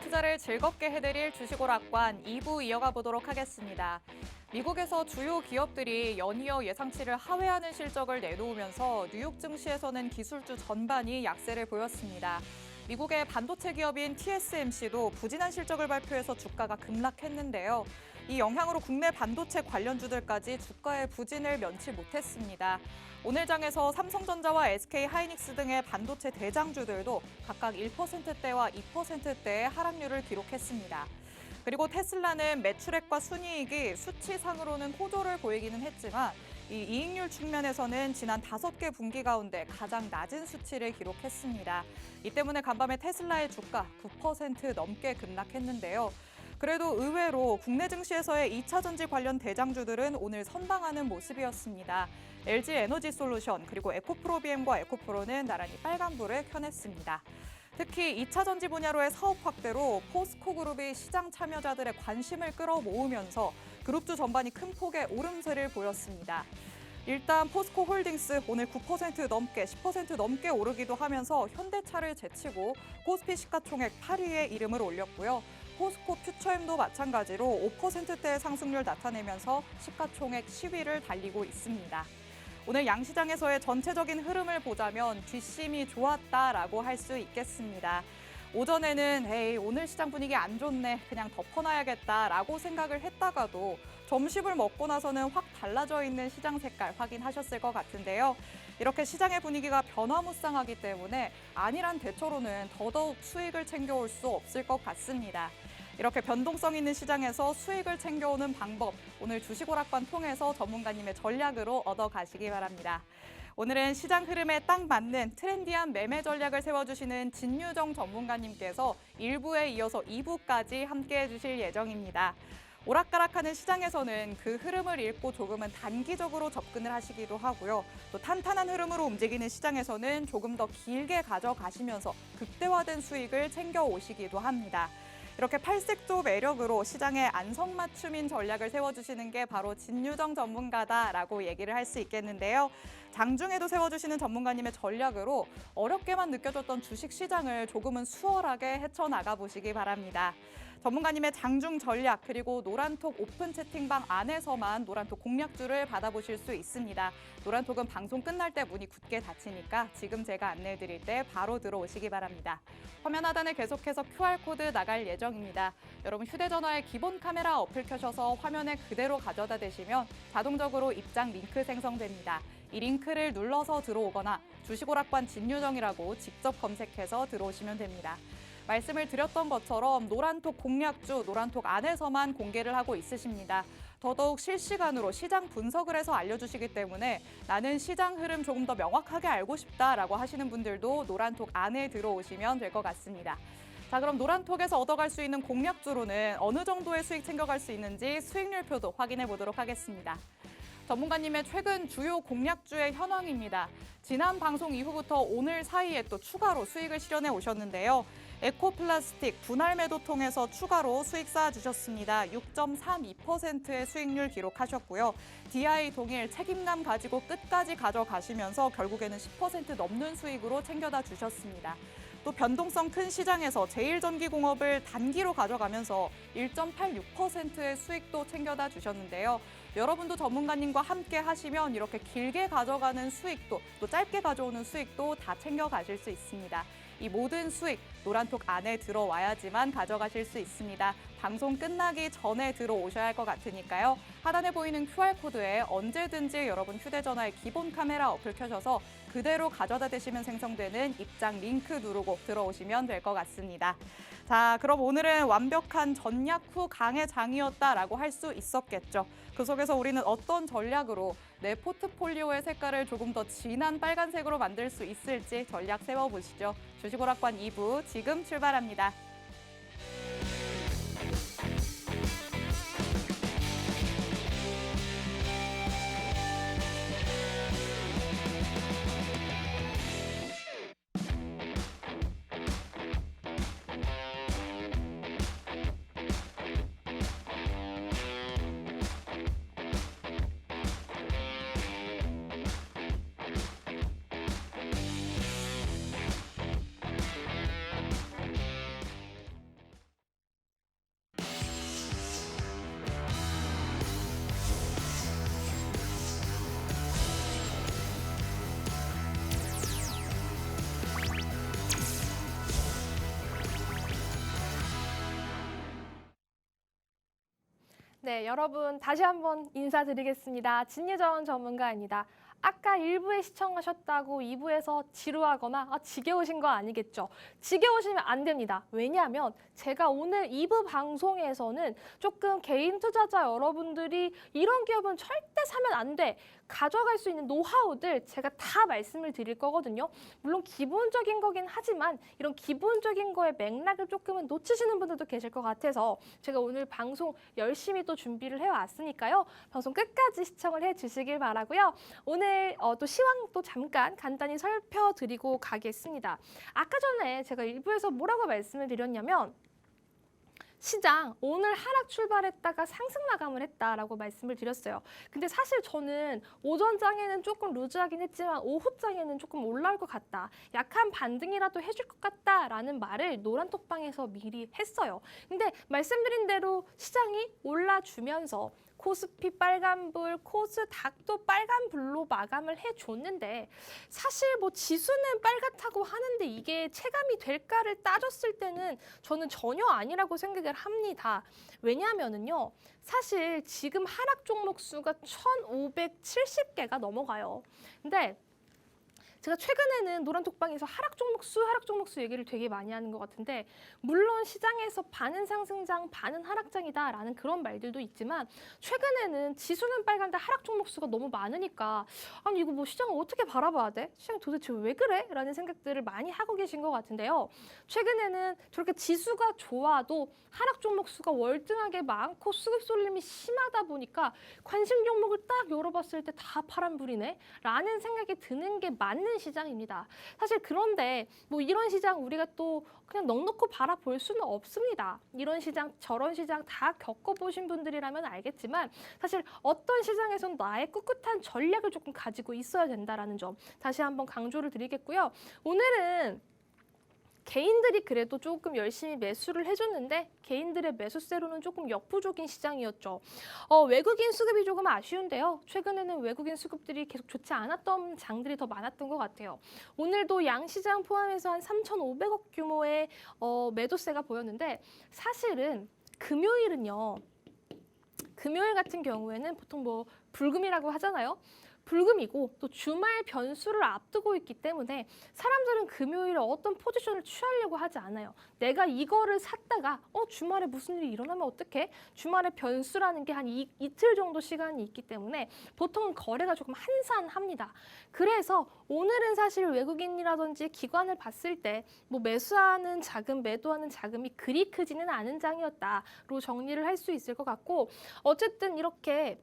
투자를 즐겁게 해드릴 주식오락관 2부 이어가 보도록 하겠습니다. 미국에서 주요 기업들이 연이어 예상치를 하회하는 실적을 내놓으면서 뉴욕 증시에서는 기술주 전반이 약세를 보였습니다. 미국의 반도체 기업인 TSMC도 부진한 실적을 발표해서 주가가 급락했는데요. 이 영향으로 국내 반도체 관련주들까지 주가의 부진을 면치 못했습니다. 오늘 장에서 삼성전자와 SK하이닉스 등의 반도체 대장주들도 각각 1%대와 2%대의 하락률을 기록했습니다. 그리고 테슬라는 매출액과 순이익이 수치상으로는 호조를 보이기는 했지만 이 이익률 측면에서는 지난 5개 분기 가운데 가장 낮은 수치를 기록했습니다. 이 때문에 간밤에 테슬라의 주가 9% 넘게 급락했는데요. 그래도 의외로 국내 증시에서의 2차 전지 관련 대장주들은 오늘 선방하는 모습이었습니다. LG 에너지솔루션 그리고 에코프로비엠과 에코프로는 나란히 빨간불을 켜냈습니다. 특히 2차 전지 분야로의 사업 확대로 포스코 그룹이 시장 참여자들의 관심을 끌어모으면서 그룹주 전반이 큰 폭의 오름세를 보였습니다. 일단 포스코 홀딩스 오늘 9% 넘게 10% 넘게 오르기도 하면서 현대차를 제치고 코스피 시가총액 8위에 이름을 올렸고요. 포스코 퓨처엠도 마찬가지로 5%대의 상승률 나타내면서 시가총액 10위를 달리고 있습니다. 오늘 양시장에서의 전체적인 흐름을 보자면 뒷심이 좋았다라고 할 수 있겠습니다. 오전에는 오늘 시장 분위기 안 좋네, 그냥 덮어놔야겠다라고 생각을 했다가도 점심을 먹고 나서는 확 달라져 있는 시장 색깔 확인하셨을 것 같은데요. 이렇게 시장의 분위기가 변화무쌍하기 때문에 안일한 대처로는 더더욱 수익을 챙겨올 수 없을 것 같습니다. 이렇게 변동성 있는 시장에서 수익을 챙겨오는 방법, 오늘 주식오락관 통해서 전문가님의 전략으로 얻어가시기 바랍니다. 오늘은 시장 흐름에 딱 맞는 트렌디한 매매 전략을 세워주시는 진유정 전문가님께서 1부에 이어서 2부까지 함께해 주실 예정입니다. 오락가락하는 시장에서는 그 흐름을 읽고 조금은 단기적으로 접근을 하시기도 하고요. 또 탄탄한 흐름으로 움직이는 시장에서는 조금 더 길게 가져가시면서 극대화된 수익을 챙겨 오시기도 합니다. 이렇게 팔색조 매력으로 시장에 안성맞춤인 전략을 세워주시는 게 바로 진유정 전문가다라고 얘기를 할 수 있겠는데요. 장중에도 세워주시는 전문가님의 전략으로 어렵게만 느껴졌던 주식시장을 조금은 수월하게 헤쳐나가 보시기 바랍니다. 전문가님의 장중 전략 그리고 노란톡 오픈 채팅방 안에서만 노란톡 공략주를 받아보실 수 있습니다. 노란톡은 방송 끝날 때 문이 굳게 닫히니까 지금 제가 안내해드릴 때 바로 들어오시기 바랍니다. 화면 하단에 계속해서 QR코드 나갈 예정입니다. 여러분 휴대전화에 기본 카메라 어플 켜셔서 화면에 그대로 가져다 대시면 자동적으로 입장 링크 생성됩니다. 이 링크를 눌러서 들어오거나 주식오락관 진유정이라고 직접 검색해서 들어오시면 됩니다. 말씀을 드렸던 것처럼 노란톡 공략주, 노란톡 안에서만 공개를 하고 있으십니다. 더더욱 실시간으로 시장 분석을 해서 알려주시기 때문에 나는 시장 흐름 조금 더 명확하게 알고 싶다라고 하시는 분들도 노란톡 안에 들어오시면 될 것 같습니다. 자, 그럼 노란톡에서 얻어갈 수 있는 공략주로는 어느 정도의 수익 챙겨갈 수 있는지 수익률표도 확인해 보도록 하겠습니다. 전문가님의 최근 주요 공략주의 현황입니다. 지난 방송 이후부터 오늘 사이에 또 추가로 수익을 실현해 오셨는데요. 에코플라스틱 분할 매도 통해서 추가로 수익 쌓아주셨습니다. 6.32%의 수익률 기록하셨고요. DI 동일 책임감 가지고 끝까지 가져가시면서 결국에는 10% 넘는 수익으로 챙겨다 주셨습니다. 또 변동성 큰 시장에서 제일전기공업을 단기로 가져가면서 1.86%의 수익도 챙겨다 주셨는데요. 여러분도 전문가님과 함께 하시면 이렇게 길게 가져가는 수익도 또 짧게 가져오는 수익도 다 챙겨가실 수 있습니다. 이 모든 수익 노란톡 안에 들어와야지만 가져가실 수 있습니다. 방송 끝나기 전에 들어오셔야 할 것 같으니까요. 하단에 보이는 QR코드에 언제든지 여러분 휴대전화에 기본 카메라 어플 켜셔서 그대로 가져다 대시면 생성되는 입장 링크 누르고 들어오시면 될 것 같습니다. 자, 그럼 오늘은 완벽한 전략 후 강의 장이었다라고 할 수 있었겠죠. 그 속에서 우리는 어떤 전략으로 내 포트폴리오의 색깔을 조금 더 진한 빨간색으로 만들 수 있을지 전략 세워보시죠. 주식오락관 2부 지금 출발합니다. 네, 여러분 다시 한번 인사드리겠습니다. 진유정 전문가입니다. 아까 1부에 시청하셨다고 2부에서 지루하거나 지겨우신 거 아니겠죠? 지겨우시면 안 됩니다. 왜냐하면 제가 오늘 2부 방송에서는 조금 개인 투자자 여러분들이 이런 기업은 절대 사면 안 돼. 가져갈 수 있는 노하우들 제가 다 말씀을 드릴 거거든요. 물론 기본적인 거긴 하지만 이런 기본적인 거의 맥락을 조금은 놓치시는 분들도 계실 것 같아서 제가 오늘 방송 열심히 또 준비를 해왔으니까요. 방송 끝까지 시청을 해주시길 바라고요. 오늘 또 시황 또 잠깐 간단히 살펴드리고 가겠습니다. 아까 전에 제가 일부에서 뭐라고 말씀을 드렸냐면 시장 오늘 하락 출발했다가 상승 마감을 했다라고 말씀을 드렸어요. 근데 사실 저는 오전장에는 조금 루즈하긴 했지만 오후장에는 조금 올라올 것 같다. 약한 반등이라도 해줄 것 같다라는 말을 노란톡방에서 미리 했어요. 근데 말씀드린 대로 시장이 올라주면서 코스피 빨간불, 코스닥도 빨간불로 마감을 해줬는데 사실 뭐 지수는 빨갛다고 하는데 이게 체감이 될까를 따졌을 때는 저는 전혀 아니라고 생각을 합니다. 왜냐하면은요, 사실 지금 하락 종목 수가 1,570개가 넘어가요. 근데 제가 최근에는 노란톡방에서 하락 종목 수 얘기를 되게 많이 하는 것 같은데 물론 시장에서 반은 상승장, 반은 하락장이다라는 그런 말들도 있지만 최근에는 지수는 빨간데 하락 종목 수가 너무 많으니까 아니 이거 뭐 시장을 어떻게 바라봐야 돼? 시장이 도대체 왜 그래? 라는 생각들을 많이 하고 계신 것 같은데요. 최근에는 저렇게 지수가 좋아도 하락 종목 수가 월등하게 많고 수급 쏠림이 심하다 보니까 관심 종목을 딱 열어봤을 때 다 파란불이네? 라는 생각이 드는 게 맞는 시장입니다. 사실 그런데 뭐 이런 시장 우리가 또 그냥 넉넉히 바라볼 수는 없습니다. 이런 시장 저런 시장 다 겪어보신 분들이라면 알겠지만 사실 어떤 시장에선 나의 꿋꿋한 전략을 조금 가지고 있어야 된다는 점 다시 한번 강조를 드리겠고요. 오늘은 개인들이 그래도 조금 열심히 매수를 해줬는데 개인들의 매수세로는 조금 역부족인 시장이었죠. 외국인 수급이 조금 아쉬운데요. 최근에는 외국인 수급들이 계속 좋지 않았던 장들이 더 많았던 것 같아요. 오늘도 양시장 포함해서 한 3,500억 규모의 매도세가 보였는데 사실은 금요일은요. 금요일 같은 경우에는 보통 뭐 불금이라고 하잖아요. 불금이고 또 주말 변수를 앞두고 있기 때문에 사람들은 금요일에 어떤 포지션을 취하려고 하지 않아요. 내가 이거를 샀다가 주말에 무슨 일이 일어나면 어떡해? 주말에 변수라는 게 한 이틀 정도 시간이 있기 때문에 보통 거래가 조금 한산합니다. 그래서 오늘은 사실 외국인이라든지 기관을 봤을 때 뭐 매수하는 자금, 매도하는 자금이 그리 크지는 않은 장이었다로 정리를 할 수 있을 것 같고 어쨌든 이렇게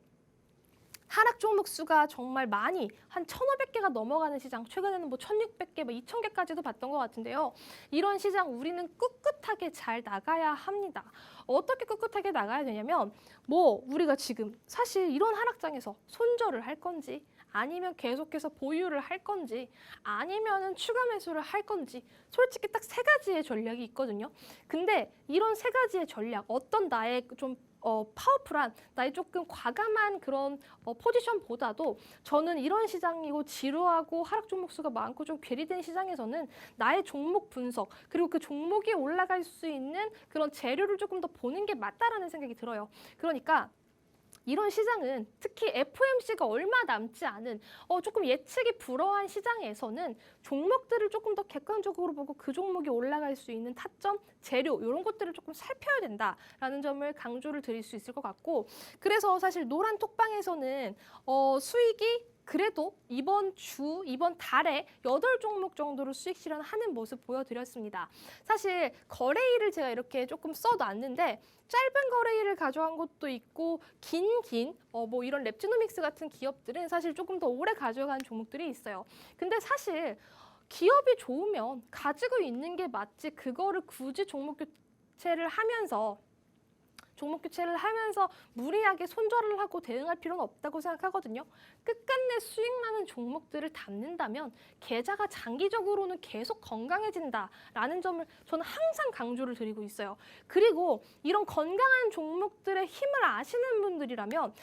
하락 종목 수가 정말 많이 한 1,500개가 넘어가는 시장, 최근에는 뭐 1,600개, 뭐 2,000개까지도 봤던 것 같은데요. 이런 시장 우리는 꿋꿋하게 잘 나가야 합니다. 어떻게 꿋꿋하게 나가야 되냐면 뭐 우리가 지금 사실 이런 하락장에서 손절을 할 건지 아니면 계속해서 보유를 할 건지 아니면은 추가 매수를 할 건지 솔직히 딱 세 가지의 전략이 있거든요. 근데 이런 세 가지의 전략 어떤 나의 좀 파워풀한 나의 조금 과감한 그런 포지션보다도 저는 이런 시장이고 지루하고 하락 종목 수가 많고 좀 괴리된 시장에서는 나의 종목 분석 그리고 그 종목이 올라갈 수 있는 그런 재료를 조금 더 보는 게 맞다라는 생각이 들어요. 그러니까 이런 시장은 특히 FOMC가 얼마 남지 않은 조금 예측이 불허한 시장에서는 종목들을 조금 더 객관적으로 보고 그 종목이 올라갈 수 있는 타점, 재료 이런 것들을 조금 살펴야 된다라는 점을 강조를 드릴 수 있을 것 같고 그래서 사실 노란 톡방에서는 수익이 그래도 이번 달에 8종목 정도로 수익 실현하는 모습 보여드렸습니다. 사실 거래일을 제가 이렇게 조금 써놨는데 짧은 거래일을 가져간 것도 있고 뭐 이런 랩지노믹스 같은 기업들은 사실 조금 더 오래 가져간 종목들이 있어요. 근데 사실 기업이 좋으면 가지고 있는 게 맞지 그거를 굳이 종목 교체를 하면서 무리하게 손절을 하고 대응할 필요는 없다고 생각하거든요. 끝끝내 수익 나는 종목들을 담는다면 계좌가 장기적으로는 계속 건강해진다라는 점을 저는 항상 강조를 드리고 있어요. 그리고 이런 건강한 종목들의 힘을 아시는 분들이라면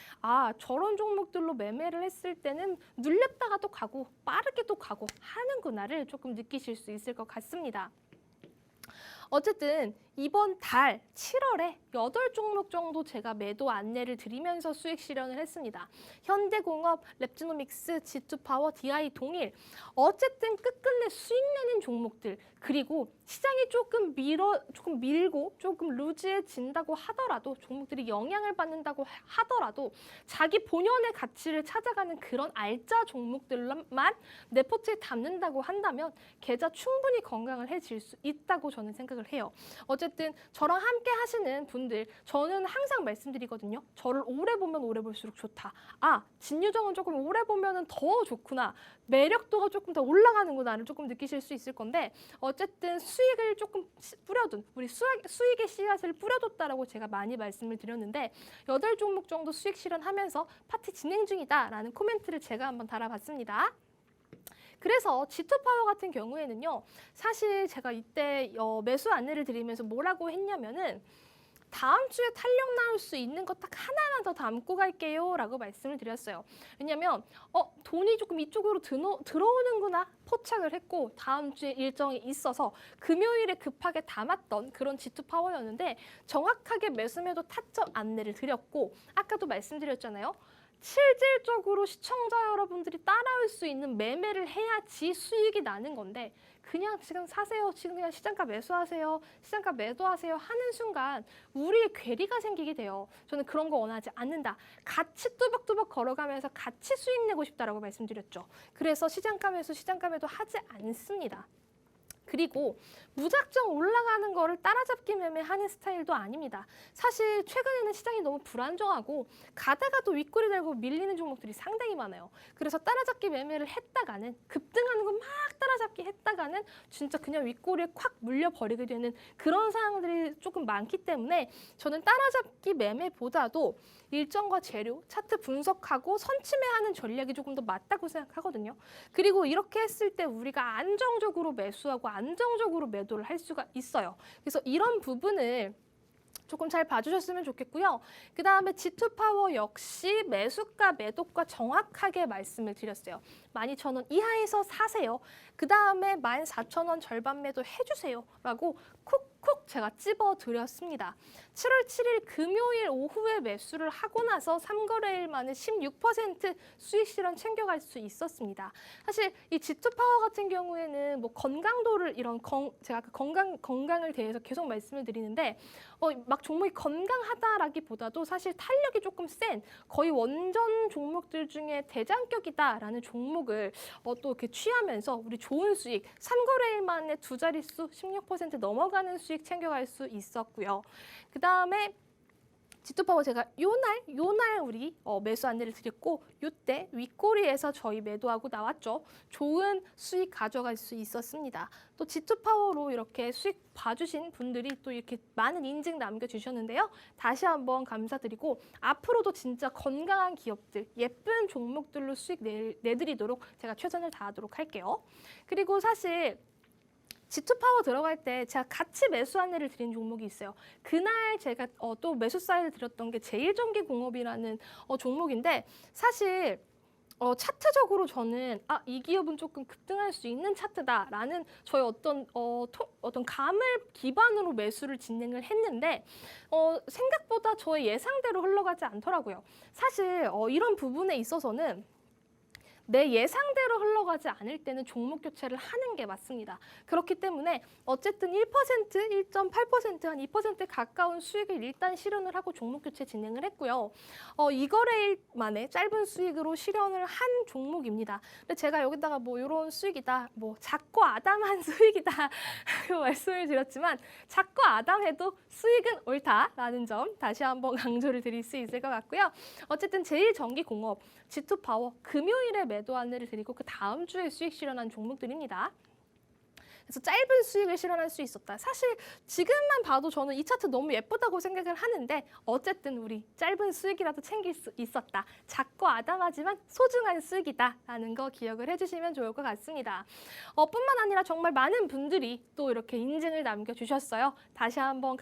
저런 종목들로 매매를 했을 때는 눌렸다가 또 가고 빠르게 또 가고 하는구나를 조금 느끼실 수 있을 것 같습니다. 어쨌든 이번 달 7월에 8종목 정도 제가 매도 안내를 드리면서 수익 실현을 했습니다. 현대공업, 랩지노믹스, G2파워, DI 동일. 어쨌든 끝끝내 수익 내는 종목들. 그리고 시장이 조금 밀고 조금 루즈해진다고 하더라도 종목들이 영향을 받는다고 하더라도 자기 본연의 가치를 찾아가는 그런 알짜 종목들만 내 포트에 담는다고 한다면 계좌 충분히 건강해질 수 있다고 저는 생각을 해요. 어쨌든 저랑 함께 하시는 분들 저는 항상 말씀드리거든요. 저를 오래 보면 오래 볼수록 좋다. 아, 진유정은 조금 오래 보면 더 좋구나. 매력도가 조금 더 올라가는구나를 조금 느끼실 수 있을 건데 어쨌든 수익을 조금 뿌려둔 우리 수익의 씨앗을 뿌려뒀다라고 제가 많이 말씀을 드렸는데 8종목 정도 수익 실현하면서 파티 진행 중이다라는 코멘트를 제가 한번 달아봤습니다. 그래서 G2파워 같은 경우에는요. 사실 제가 이때 매수 안내를 드리면서 뭐라고 했냐면은 다음 주에 탄력 나올 수 있는 거 딱 하나만 더 담고 갈게요 라고 말씀을 드렸어요. 왜냐면 돈이 조금 이쪽으로 들어오는구나 포착을 했고 다음 주에 일정이 있어서 금요일에 급하게 담았던 그런 G2파워였는데 정확하게 매수매도 타점 안내를 드렸고 아까도 말씀드렸잖아요. 실질적으로 시청자 여러분들이 따라올 수 있는 매매를 해야지 수익이 나는 건데 그냥 지금 사세요. 지금 그냥 시장가 매수하세요. 시장가 매도하세요. 하는 순간 우리의 괴리가 생기게 돼요. 저는 그런 거 원하지 않는다. 같이 뚜벅뚜벅 걸어가면서 같이 수익 내고 싶다라고 말씀드렸죠. 그래서 시장가 매수, 시장가 매도 하지 않습니다. 그리고 무작정 올라가는 거를 따라잡기 매매하는 스타일도 아닙니다. 사실 최근에는 시장이 너무 불안정하고 가다가도 윗꼬리 달고 밀리는 종목들이 상당히 많아요. 그래서 따라잡기 매매를 했다가는 급등하는 거 막 따라잡기 했다가는 진짜 그냥 윗꼬리에 콱 물려버리게 되는 그런 상황들이 조금 많기 때문에 저는 따라잡기 매매보다도 일정과 재료, 차트 분석하고 선침해하는 전략이 조금 더 맞다고 생각하거든요. 그리고 이렇게 했을 때 우리가 안정적으로 매수하고 안정적으로 매도를 할 수가 있어요. 그래서 이런 부분을 조금 잘 봐주셨으면 좋겠고요. 그 다음에 G2파워 역시 매수가, 매도가 정확하게 말씀을 드렸어요. 12,000원 이하에서 사세요. 그 다음에 14,000원 절반 매도 해주세요. 라고 콕콕 제가 찝어드렸습니다. 7월 7일 금요일 오후에 매수를 하고 나서 3거래일 만에 16% 수익 실현 챙겨갈 수 있었습니다. 사실 이 G2파워 같은 경우에는 뭐 건강도를 제가 그 건강을 대해서 계속 말씀을 드리는데 막 종목이 건강하다라기보다도 사실 탄력이 조금 센 거의 원전 종목들 중에 대장격이다라는 종목을 또 이렇게 취하면서 우리 좋은 수익 3거래일 만에 두 자릿수 16% 넘어가는 수익 챙겨갈 수 있었고요. 그 다음에 G2파워 제가 요날 우리 매수 안내를 드렸고 요때 윗꼬리에서 저희 매도하고 나왔죠. 좋은 수익 가져갈 수 있었습니다. 또 G2파워로 이렇게 수익 봐주신 분들이 또 이렇게 많은 인증 남겨주셨는데요. 다시 한번 감사드리고 앞으로도 진짜 건강한 기업들, 예쁜 종목들로 수익 내드리도록 제가 최선을 다하도록 할게요. 그리고 사실 G2파워 들어갈 때 제가 같이 매수 안내를 드린 종목이 있어요. 그날 제가 또 매수 사인을 드렸던 게 제일전기공업이라는 종목인데 사실 차트적으로 저는 이 기업은 조금 급등할 수 있는 차트다라는 저의 어떤 감을 기반으로 매수를 진행을 했는데 생각보다 저의 예상대로 흘러가지 않더라고요. 사실 이런 부분에 있어서는 내 예상대로 흘러가지 않을 때는 종목 교체를 하는 게 맞습니다. 그렇기 때문에 어쨌든 1%, 1.8%, 한 2% 가까운 수익을 일단 실현을 하고 종목 교체 진행을 했고요. 2거래일 만에 짧은 수익으로 실현을 한 종목입니다. 근데 제가 여기다가 뭐 이런 수익이다, 뭐 작고 아담한 수익이다 말씀을 드렸지만 작고 아담해도 수익은 옳다라는 점 다시 한번 강조를 드릴 수 있을 것 같고요. 어쨌든 제일전기공업, G2파워 금요일에 매도 안내를 드리고 그 다음 주에 수익 실현한 종목들입니다. 그래서 짧은 수익을 실현할 수 있었다. 사실 지금만 봐도 저는 이 차트 너무 예쁘다고 생각을 하는데 어쨌든 우리 짧은 수익이라도 챙길 수 있었다. 작고 아담하지만 소중한 수익이다라는 거 기억을 해주시면 좋을 것 같습니다. 뿐만 아니라 정말 많은 분들이 또 이렇게 인증을 남겨주셨어요. 다시 한번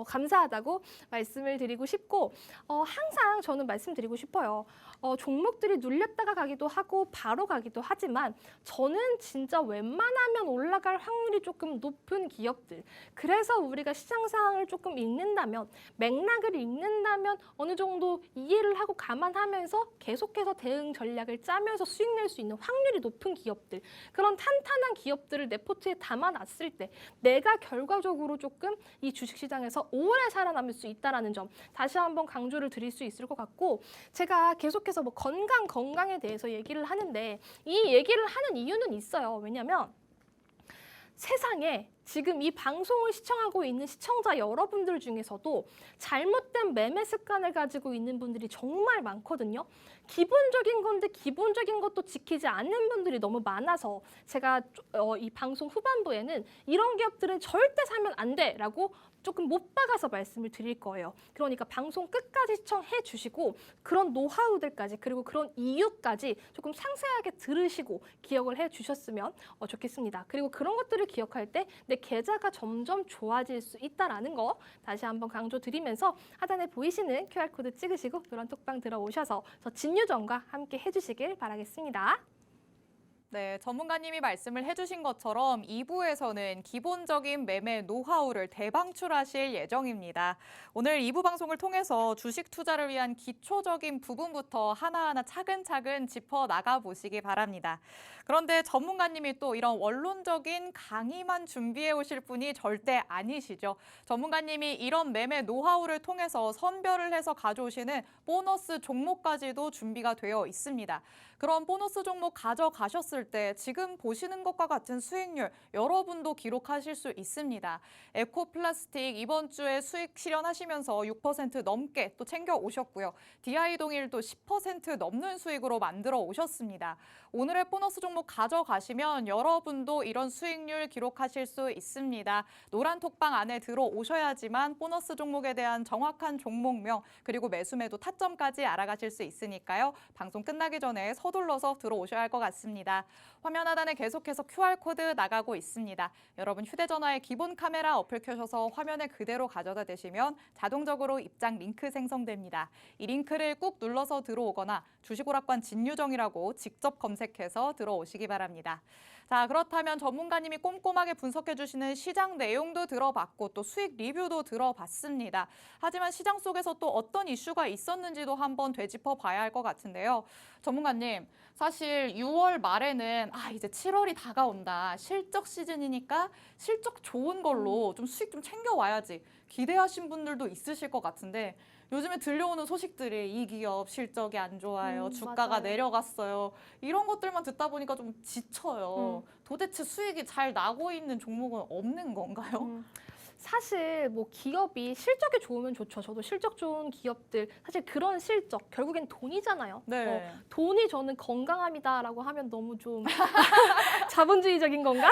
감사하다고 말씀을 드리고 싶고 항상 저는 말씀드리고 싶어요. 종목들이 눌렸다가 가기도 하고 바로 가기도 하지만 저는 진짜 웬만하면 올라갈 확률이 조금 높은 기업들. 그래서 우리가 시장 상황을 조금 읽는다면, 맥락을 읽는다면 어느 정도 이해를 하고 감안하면서 계속해서 대응 전략을 짜면서 수익 낼 수 있는 확률이 높은 기업들. 그런 탄탄한 기업들을 내 포트에 담아놨을 때 내가 결과적으로 조금 이 주식시장에서 오래 살아남을 수 있다는 점 다시 한번 강조를 드릴 수 있을 것 같고, 제가 계속해서 뭐 건강에 대해서 얘기를 하는데 이 얘기를 하는 이유는 있어요. 왜냐하면 세상에 지금 이 방송을 시청하고 있는 시청자 여러분들 중에서도 잘못된 매매 습관을 가지고 있는 분들이 정말 많거든요. 기본적인 건데 기본적인 것도 지키지 않는 분들이 너무 많아서 제가 이 방송 후반부에는 이런 기업들은 절대 사면 안 돼라고 조금 못 박아서 말씀을 드릴 거예요. 그러니까 방송 끝까지 시청해 주시고 그런 노하우들까지 그리고 그런 이유까지 조금 상세하게 들으시고 기억을 해 주셨으면 좋겠습니다. 그리고 그런 것들을 기억할 때 내 계좌가 점점 좋아질 수 있다는 거 다시 한번 강조드리면서 하단에 보이시는 QR코드 찍으시고 노란톡방 들어오셔서 저 진유정과 함께 해주시길 바라겠습니다. 네, 전문가님이 말씀을 해주신 것처럼 2부에서는 기본적인 매매 노하우를 대방출하실 예정입니다. 오늘 2부 방송을 통해서 주식 투자를 위한 기초적인 부분부터 하나하나 차근차근 짚어 나가보시기 바랍니다. 그런데 전문가님이 또 이런 원론적인 강의만 준비해 오실 분이 절대 아니시죠. 전문가님이 이런 매매 노하우를 통해서 선별을 해서 가져오시는 보너스 종목까지도 준비가 되어 있습니다. 그런 보너스 종목 가져가셨을 때 지금 보시는 것과 같은 수익률 여러분도 기록하실 수 있습니다. 에코플라스틱 이번 주에 수익 실현하시면서 6% 넘게 또 챙겨 오셨고요. DI동일도 10% 넘는 수익으로 만들어 오셨습니다. 오늘의 보너스 종목 가져가시면 여러분도 이런 수익률 기록하실 수 있습니다. 노란 톡방 안에 들어오셔야지만 보너스 종목에 대한 정확한 종목명 그리고 매수매도 타점까지 알아가실 수 있으니까요. 방송 끝나기 전에 서둘러서 들어오셔야 할 것 같습니다. 화면 하단에 계속해서 QR코드 나가고 있습니다. 여러분 휴대전화에 기본 카메라 어플 켜셔서 화면에 그대로 가져다 대시면 자동적으로 입장 링크 생성됩니다. 이 링크를 꾹 눌러서 들어오거나 주식오락관 진유정이라고 직접 검색해서 들어오시기 바랍니다. 자, 그렇다면 전문가님이 꼼꼼하게 분석해 주시는 시장 내용도 들어봤고 또 수익 리뷰도 들어봤습니다. 하지만 시장 속에서 또 어떤 이슈가 있었는지도 한번 되짚어 봐야 할 것 같은데요. 전문가님, 사실 6월 말에는 이제 7월이 다가온다. 실적 시즌이니까 실적 좋은 걸로 좀 수익 좀 챙겨와야지. 기대하신 분들도 있으실 것 같은데 요즘에 들려오는 소식들이 이 기업 실적이 안 좋아요. 주가가 맞아요. 내려갔어요. 이런 것들만 듣다 보니까 좀 지쳐요. 도대체 수익이 잘 나고 있는 종목은 없는 건가요? 사실 뭐 기업이 실적이 좋으면 좋죠. 저도 실적 좋은 기업들 사실 그런 실적 결국엔 돈이잖아요. 네. 돈이 저는 건강함이다라고 하면 너무 좀 자본주의적인 건가?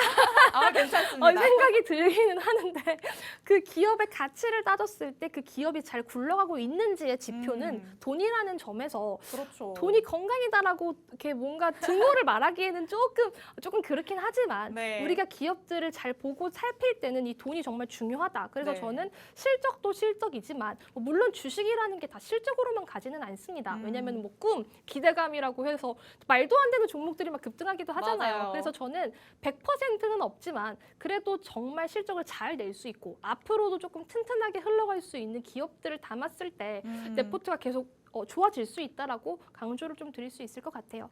괜찮습니다. 생각이 들기는 하는데 그 기업의 가치를 따졌을 때 그 기업이 잘 굴러가고 있는지의 지표는 돈이라는 점에서 그렇죠. 돈이 건강이다라고 이렇게 뭔가 증오를 말하기에는 조금 그렇긴 하지만 네. 우리가 기업들을 잘 보고 살필 때는 이 돈이 정말 중요하다. 그래서 네. 저는 실적도 실적이지만 물론 주식이라는 게 다 실적으로만 가지는 않습니다. 왜냐하면 뭐 기대감이라고 해서 말도 안 되는 종목들이 막 급등하기도 하잖아요. 맞아요. 그래서 저는 100%는 없지만 그래도 정말 실적을 잘 낼 수 있고 앞으로도 조금 튼튼하게 흘러갈 수 있는 기업들을 담았을 때 내 포트가 계속 좋아질 수 있다라고 강조를 좀 드릴 수 있을 것 같아요.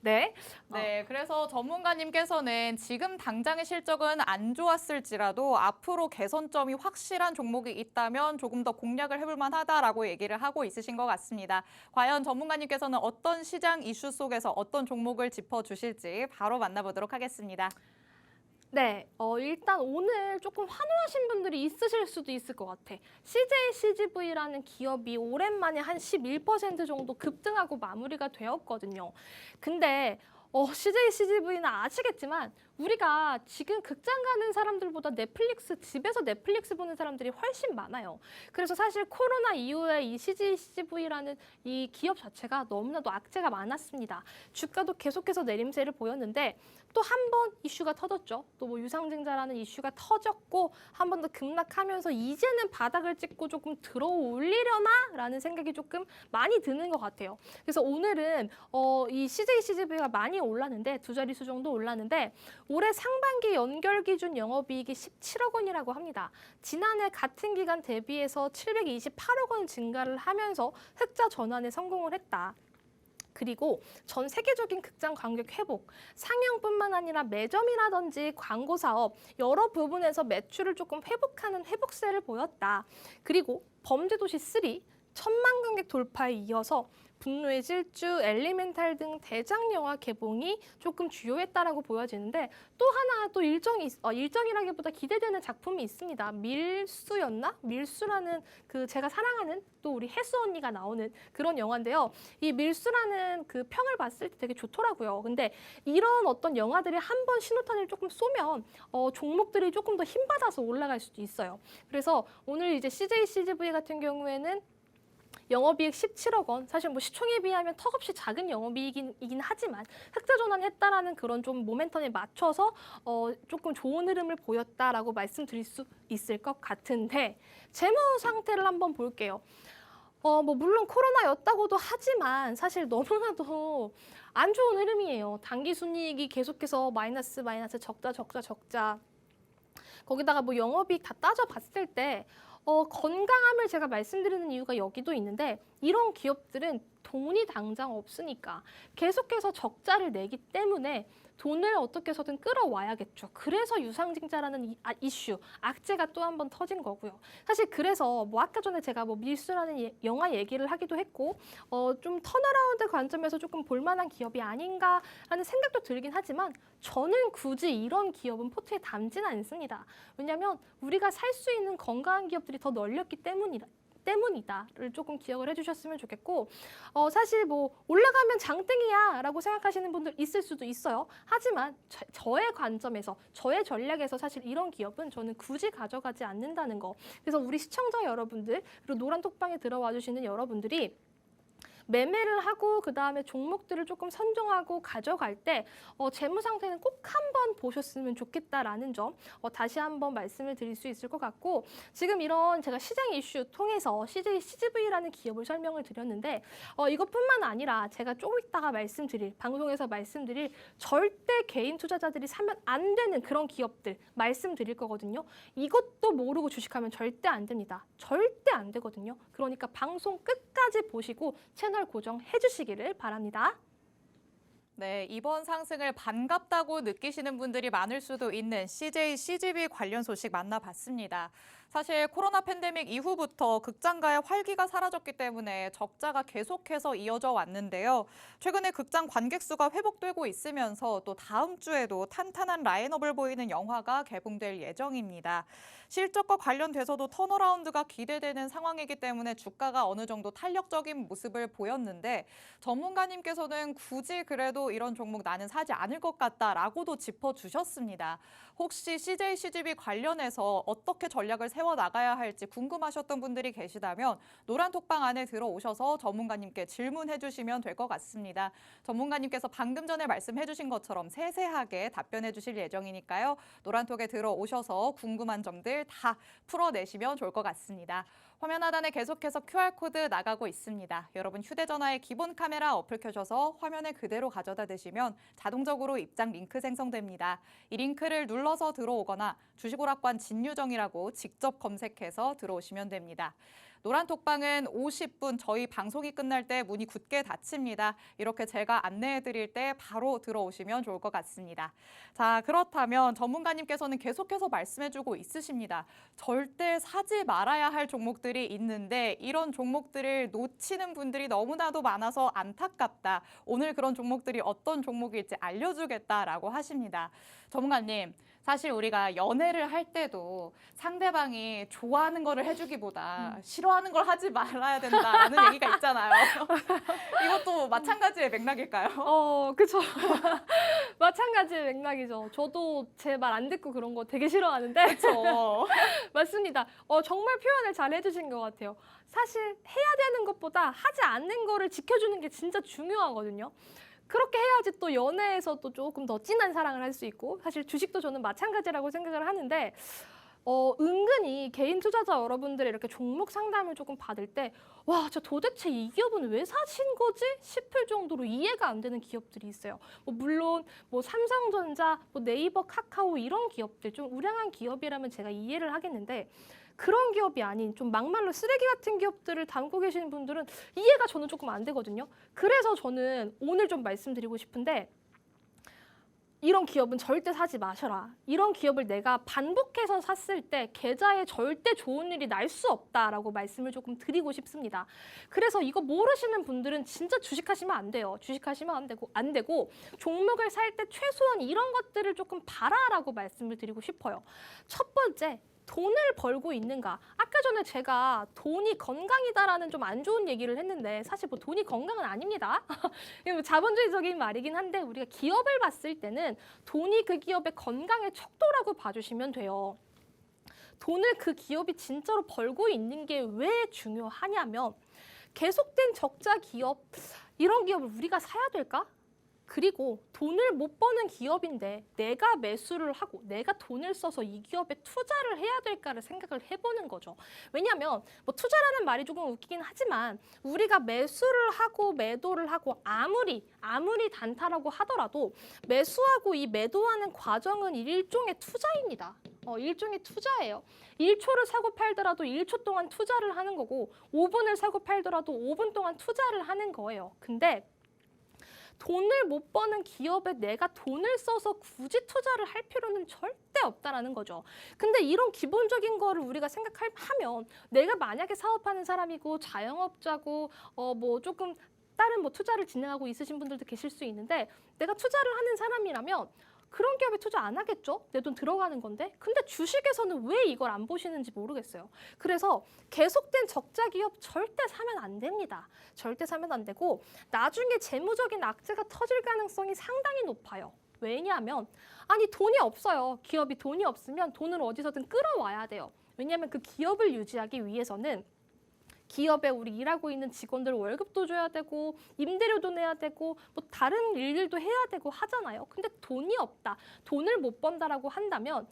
네. 네, 그래서 전문가님께서는 지금 당장의 실적은 안 좋았을지라도 앞으로 개선점이 확실한 종목이 있다면 조금 더 공략을 해볼 만하다라고 얘기를 하고 있으신 것 같습니다. 과연 전문가님께서는 어떤 시장 이슈 속에서 어떤 종목을 짚어주실지 바로 만나보도록 하겠습니다. 네, 일단 오늘 조금 환호하신 분들이 있으실 수도 있을 것 같아. CJCGV라는 기업이 오랜만에 한 11% 정도 급등하고 마무리가 되었거든요. 근데 CJCGV는 아시겠지만 우리가 지금 극장 가는 사람들보다 집에서 넷플릭스 보는 사람들이 훨씬 많아요. 그래서 사실 코로나 이후에 이 CGV라는 이 기업 자체가 너무나도 악재가 많았습니다. 주가도 계속해서 내림세를 보였는데 또 한 번 이슈가 터졌죠. 또 뭐 유상증자라는 이슈가 터졌고 한 번 더 급락하면서 이제는 바닥을 찍고 조금 들어올리려나라는 생각이 조금 많이 드는 것 같아요. 그래서 오늘은 이 CJCGV가 많이 올랐는데 두 자릿수 정도 올랐는데 올해 상반기 연결 기준 영업이익이 17억 원이라고 합니다. 지난해 같은 기간 대비해서 728억 원 증가를 하면서 흑자 전환에 성공을 했다. 그리고 전 세계적인 극장 관객 회복, 상영뿐만 아니라 매점이라든지 광고 사업 여러 부분에서 매출을 조금 회복하는 회복세를 보였다. 그리고 범죄도시 3, 1000만 관객 돌파에 이어서 분노의 질주, 엘리멘탈 등 대작 영화 개봉이 조금 주요했다라고 보여지는데 또 하나 또 일정이라기보다 기대되는 작품이 있습니다. 밀수였나? 밀수라는 그 제가 사랑하는 또 우리 혜수 언니가 나오는 그런 영화인데요. 이 밀수라는 그 평을 봤을 때 되게 좋더라고요. 근데 이런 어떤 영화들이 한 번 신호탄을 조금 쏘면 종목들이 조금 더 힘받아서 올라갈 수도 있어요. 그래서 오늘 이제 CJCGV 같은 경우에는 영업이익 17억 원, 사실 뭐 시총에 비하면 턱없이 작은 영업이익이긴 하지만 흑자 전환했다라는 그런 좀 모멘텀에 맞춰서 조금 좋은 흐름을 보였다라고 말씀드릴 수 있을 것 같은데 재무 상태를 한번 볼게요. 뭐 물론 코로나였다고도 하지만 사실 너무나도 안 좋은 흐름이에요. 단기 순이익이 계속해서 마이너스 적자. 거기다가 뭐 영업이익 다 따져봤을 때 건강함을 제가 말씀드리는 이유가 여기도 있는데 이런 기업들은 돈이 당장 없으니까 계속해서 적자를 내기 때문에 돈을 어떻게 해서든 끌어와야겠죠. 그래서 유상증자라는 이슈, 악재가 또 한 번 터진 거고요. 사실 그래서 뭐 아까 전에 제가 뭐 밀수라는 영화 얘기를 하기도 했고 좀 턴어라운드 관점에서 조금 볼만한 기업이 아닌가라는 생각도 들긴 하지만 저는 굳이 이런 기업은 포트에 담지는 않습니다. 왜냐하면 우리가 살 수 있는 건강한 기업들이 더 널렸기 때문이다를 조금 기억을 해주셨으면 좋겠고 사실 뭐 올라가면 장땡이야 라고 생각하시는 분들 있을 수도 있어요. 하지만 저의 관점에서 저의 전략에서 사실 이런 기업은 저는 굳이 가져가지 않는다는 거. 그래서 우리 시청자 여러분들 그리고 노란톡방에 들어와 주시는 여러분들이 매매를 하고 그다음에 종목들을 조금 선정하고 가져갈 때 재무 상태는 꼭 한번 보셨으면 좋겠다라는 점 다시 한번 말씀을 드릴 수 있을 것 같고 지금 이런 제가 시장 이슈 통해서 CJCGV라는 기업을 설명을 드렸는데 이것뿐만 아니라 제가 조금 이따가 방송에서 말씀드릴 절대 개인 투자자들이 사면 안 되는 그런 기업들 말씀드릴 거거든요. 이것도 모르고 주식하면 절대 안 됩니다. 절대 안 되거든요. 그러니까 방송 끝까지 보시고 채널 고정해 주시기를 바랍니다. 네, 이번 상승을 반갑다고 느끼시는 분들이 많을 수도 있는 CJCGV 관련 소식 만나봤습니다. 사실 코로나 팬데믹 이후부터 극장가의 활기가 사라졌기 때문에 적자가 계속해서 이어져 왔는데요. 최근에 극장 관객 수가 회복되고 있으면서 또 다음 주에도 탄탄한 라인업을 보이는 영화가 개봉될 예정입니다. 실적과 관련돼서도 턴어라운드가 기대되는 상황이기 때문에 주가가 어느 정도 탄력적인 모습을 보였는데 전문가님께서는 굳이 그래도 이런 종목 나는 사지 않을 것 같다라고도 짚어주셨습니다. 혹시 CJCGV 관련해서 어떻게 전략을 세워나가야 할지 궁금하셨던 분들이 계시다면 노란톡방 안에 들어오셔서 전문가님께 질문해 주시면 될 것 같습니다. 전문가님께서 방금 전에 말씀해 주신 것처럼 세세하게 답변해 주실 예정이니까요. 노란톡에 들어오셔서 궁금한 점들 다 풀어내시면 좋을 것 같습니다. 화면 하단에 계속해서 QR코드 나가고 있습니다. 여러분 휴대전화에 기본 카메라 어플 켜셔서 화면에 그대로 가져다 대시면 자동적으로 입장 링크 생성됩니다. 이 링크를 눌러서 들어오거나 주식오락관 진유정이라고 직접 검색해서 들어오시면 됩니다. 노란톡방은 50분 저희 방송이 끝날 때 문이 굳게 닫힙니다. 이렇게 제가 안내해 드릴 때 바로 들어오시면 좋을 것 같습니다. 자, 그렇다면 전문가님께서는 계속해서 말씀해 주고 있으십니다. 절대 사지 말아야 할 종목들이 있는데 이런 종목들을 놓치는 분들이 너무나도 많아서 안타깝다. 오늘 그런 종목들이 어떤 종목일지 알려주겠다라고 하십니다. 전문가님, 사실 우리가 연애를 할 때도 상대방이 좋아하는 거를 해주기보다 싫어하는 걸 하지 말아야 된다라는 얘기가 있잖아요. 이것도 마찬가지의 맥락일까요? 그쵸. 마찬가지의 맥락이죠. 저도 제 말 안 듣고 그런 거 되게 싫어하는데. 그렇죠. 맞습니다. 정말 표현을 잘 해주신 것 같아요. 사실 해야 되는 것보다 하지 않는 거를 지켜주는 게 진짜 중요하거든요. 그렇게 해야지 또 연애에서도 조금 더 진한 사랑을 할 수 있고, 사실 주식도 저는 마찬가지라고 생각을 하는데, 은근히 개인 투자자 여러분들의 이렇게 종목 상담을 조금 받을 때, 와, 저 도대체 이 기업은 왜 사신 거지? 싶을 정도로 이해가 안 되는 기업들이 있어요. 물론 삼성전자, 네이버, 카카오 이런 기업들, 좀 우량한 기업이라면 제가 이해를 하겠는데, 그런 기업이 아닌 좀 막말로 쓰레기 같은 기업들을 담고 계시는 분들은 이해가 저는 조금 안 되거든요. 그래서 저는 오늘 좀 말씀드리고 싶은데, 이런 기업은 절대 사지 마셔라. 이런 기업을 내가 반복해서 샀을 때 계좌에 절대 좋은 일이 날 수 없다라고 말씀을 조금 드리고 싶습니다. 그래서 이거 모르시는 분들은 진짜 주식하시면 안 돼요. 주식하시면 안 되고 종목을 살 때 최소한 이런 것들을 조금 봐라라고 말씀을 드리고 싶어요. 첫 번째, 돈을 벌고 있는가? 아까 전에 제가 돈이 건강이다라는 좀 안 좋은 얘기를 했는데 사실 돈이 건강은 아닙니다. 자본주의적인 말이긴 한데 우리가 기업을 봤을 때는 돈이 그 기업의 건강의 척도라고 봐주시면 돼요. 돈을 그 기업이 진짜로 벌고 있는 게 왜 중요하냐면 계속된 적자 기업, 이런 기업을 우리가 사야 될까? 그리고 돈을 못 버는 기업인데 내가 매수를 하고 내가 돈을 써서 이 기업에 투자를 해야 될까를 생각을 해보는 거죠. 왜냐하면 투자라는 말이 조금 웃기긴 하지만 우리가 매수를 하고 매도를 하고 아무리 단타라고 하더라도 매수하고 이 매도하는 과정은 일종의 투자입니다. 일종의 투자예요. 1초를 사고 팔더라도 1초 동안 투자를 하는 거고 5분을 사고 팔더라도 5분 동안 투자를 하는 거예요. 근데 돈을 못 버는 기업에 내가 돈을 써서 굳이 투자를 할 필요는 절대 없다라는 거죠. 근데 이런 기본적인 거를 우리가 생각하면 내가 만약에 사업하는 사람이고 자영업자고 조금 다른 투자를 진행하고 있으신 분들도 계실 수 있는데 내가 투자를 하는 사람이라면 그런 기업에 투자 안 하겠죠? 내 돈 들어가는 건데. 근데 주식에서는 왜 이걸 안 보시는지 모르겠어요. 그래서 계속된 적자 기업 절대 사면 안 됩니다. 절대 사면 안 되고 나중에 재무적인 악재가 터질 가능성이 상당히 높아요. 왜냐하면 돈이 없어요. 기업이 돈이 없으면 돈을 어디서든 끌어와야 돼요. 왜냐하면 그 기업을 유지하기 위해서는 기업에 우리 일하고 있는 직원들 월급도 줘야 되고 임대료도 내야 되고 다른 일들도 해야 되고 하잖아요. 근데 돈이 없다. 돈을 못 번다라고 한다면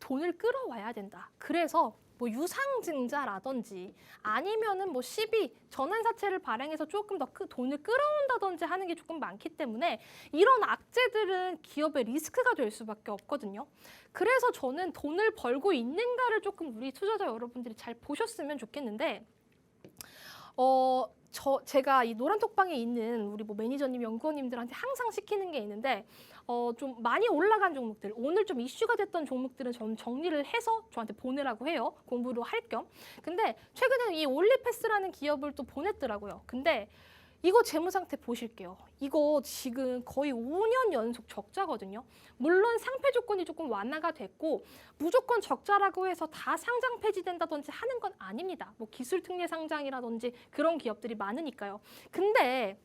돈을 끌어와야 된다. 그래서 유상증자라든지 아니면은 시비, 전환사채를 발행해서 조금 더 돈을 끌어온다든지 하는 게 조금 많기 때문에 이런 악재들은 기업의 리스크가 될 수밖에 없거든요. 그래서 저는 돈을 벌고 있는가를 조금 우리 투자자 여러분들이 잘 보셨으면 좋겠는데 제가 이 노란톡방에 있는 우리 매니저님, 연구원님들한테 항상 시키는 게 있는데 좀 많이 올라간 종목들, 오늘 좀 이슈가 됐던 종목들은 전 정리를 해서 저한테 보내라고 해요. 공부를 할 겸. 근데 최근에 이 올리패스라는 기업을 또 보냈더라고요. 근데 이거 재무 상태 보실게요. 이거 지금 거의 5년 연속 적자거든요. 물론 상패 조건이 조금 완화가 됐고 무조건 적자라고 해서 다 상장 폐지된다든지 하는 건 아닙니다. 기술 특례 상장이라든지 그런 기업들이 많으니까요. 근데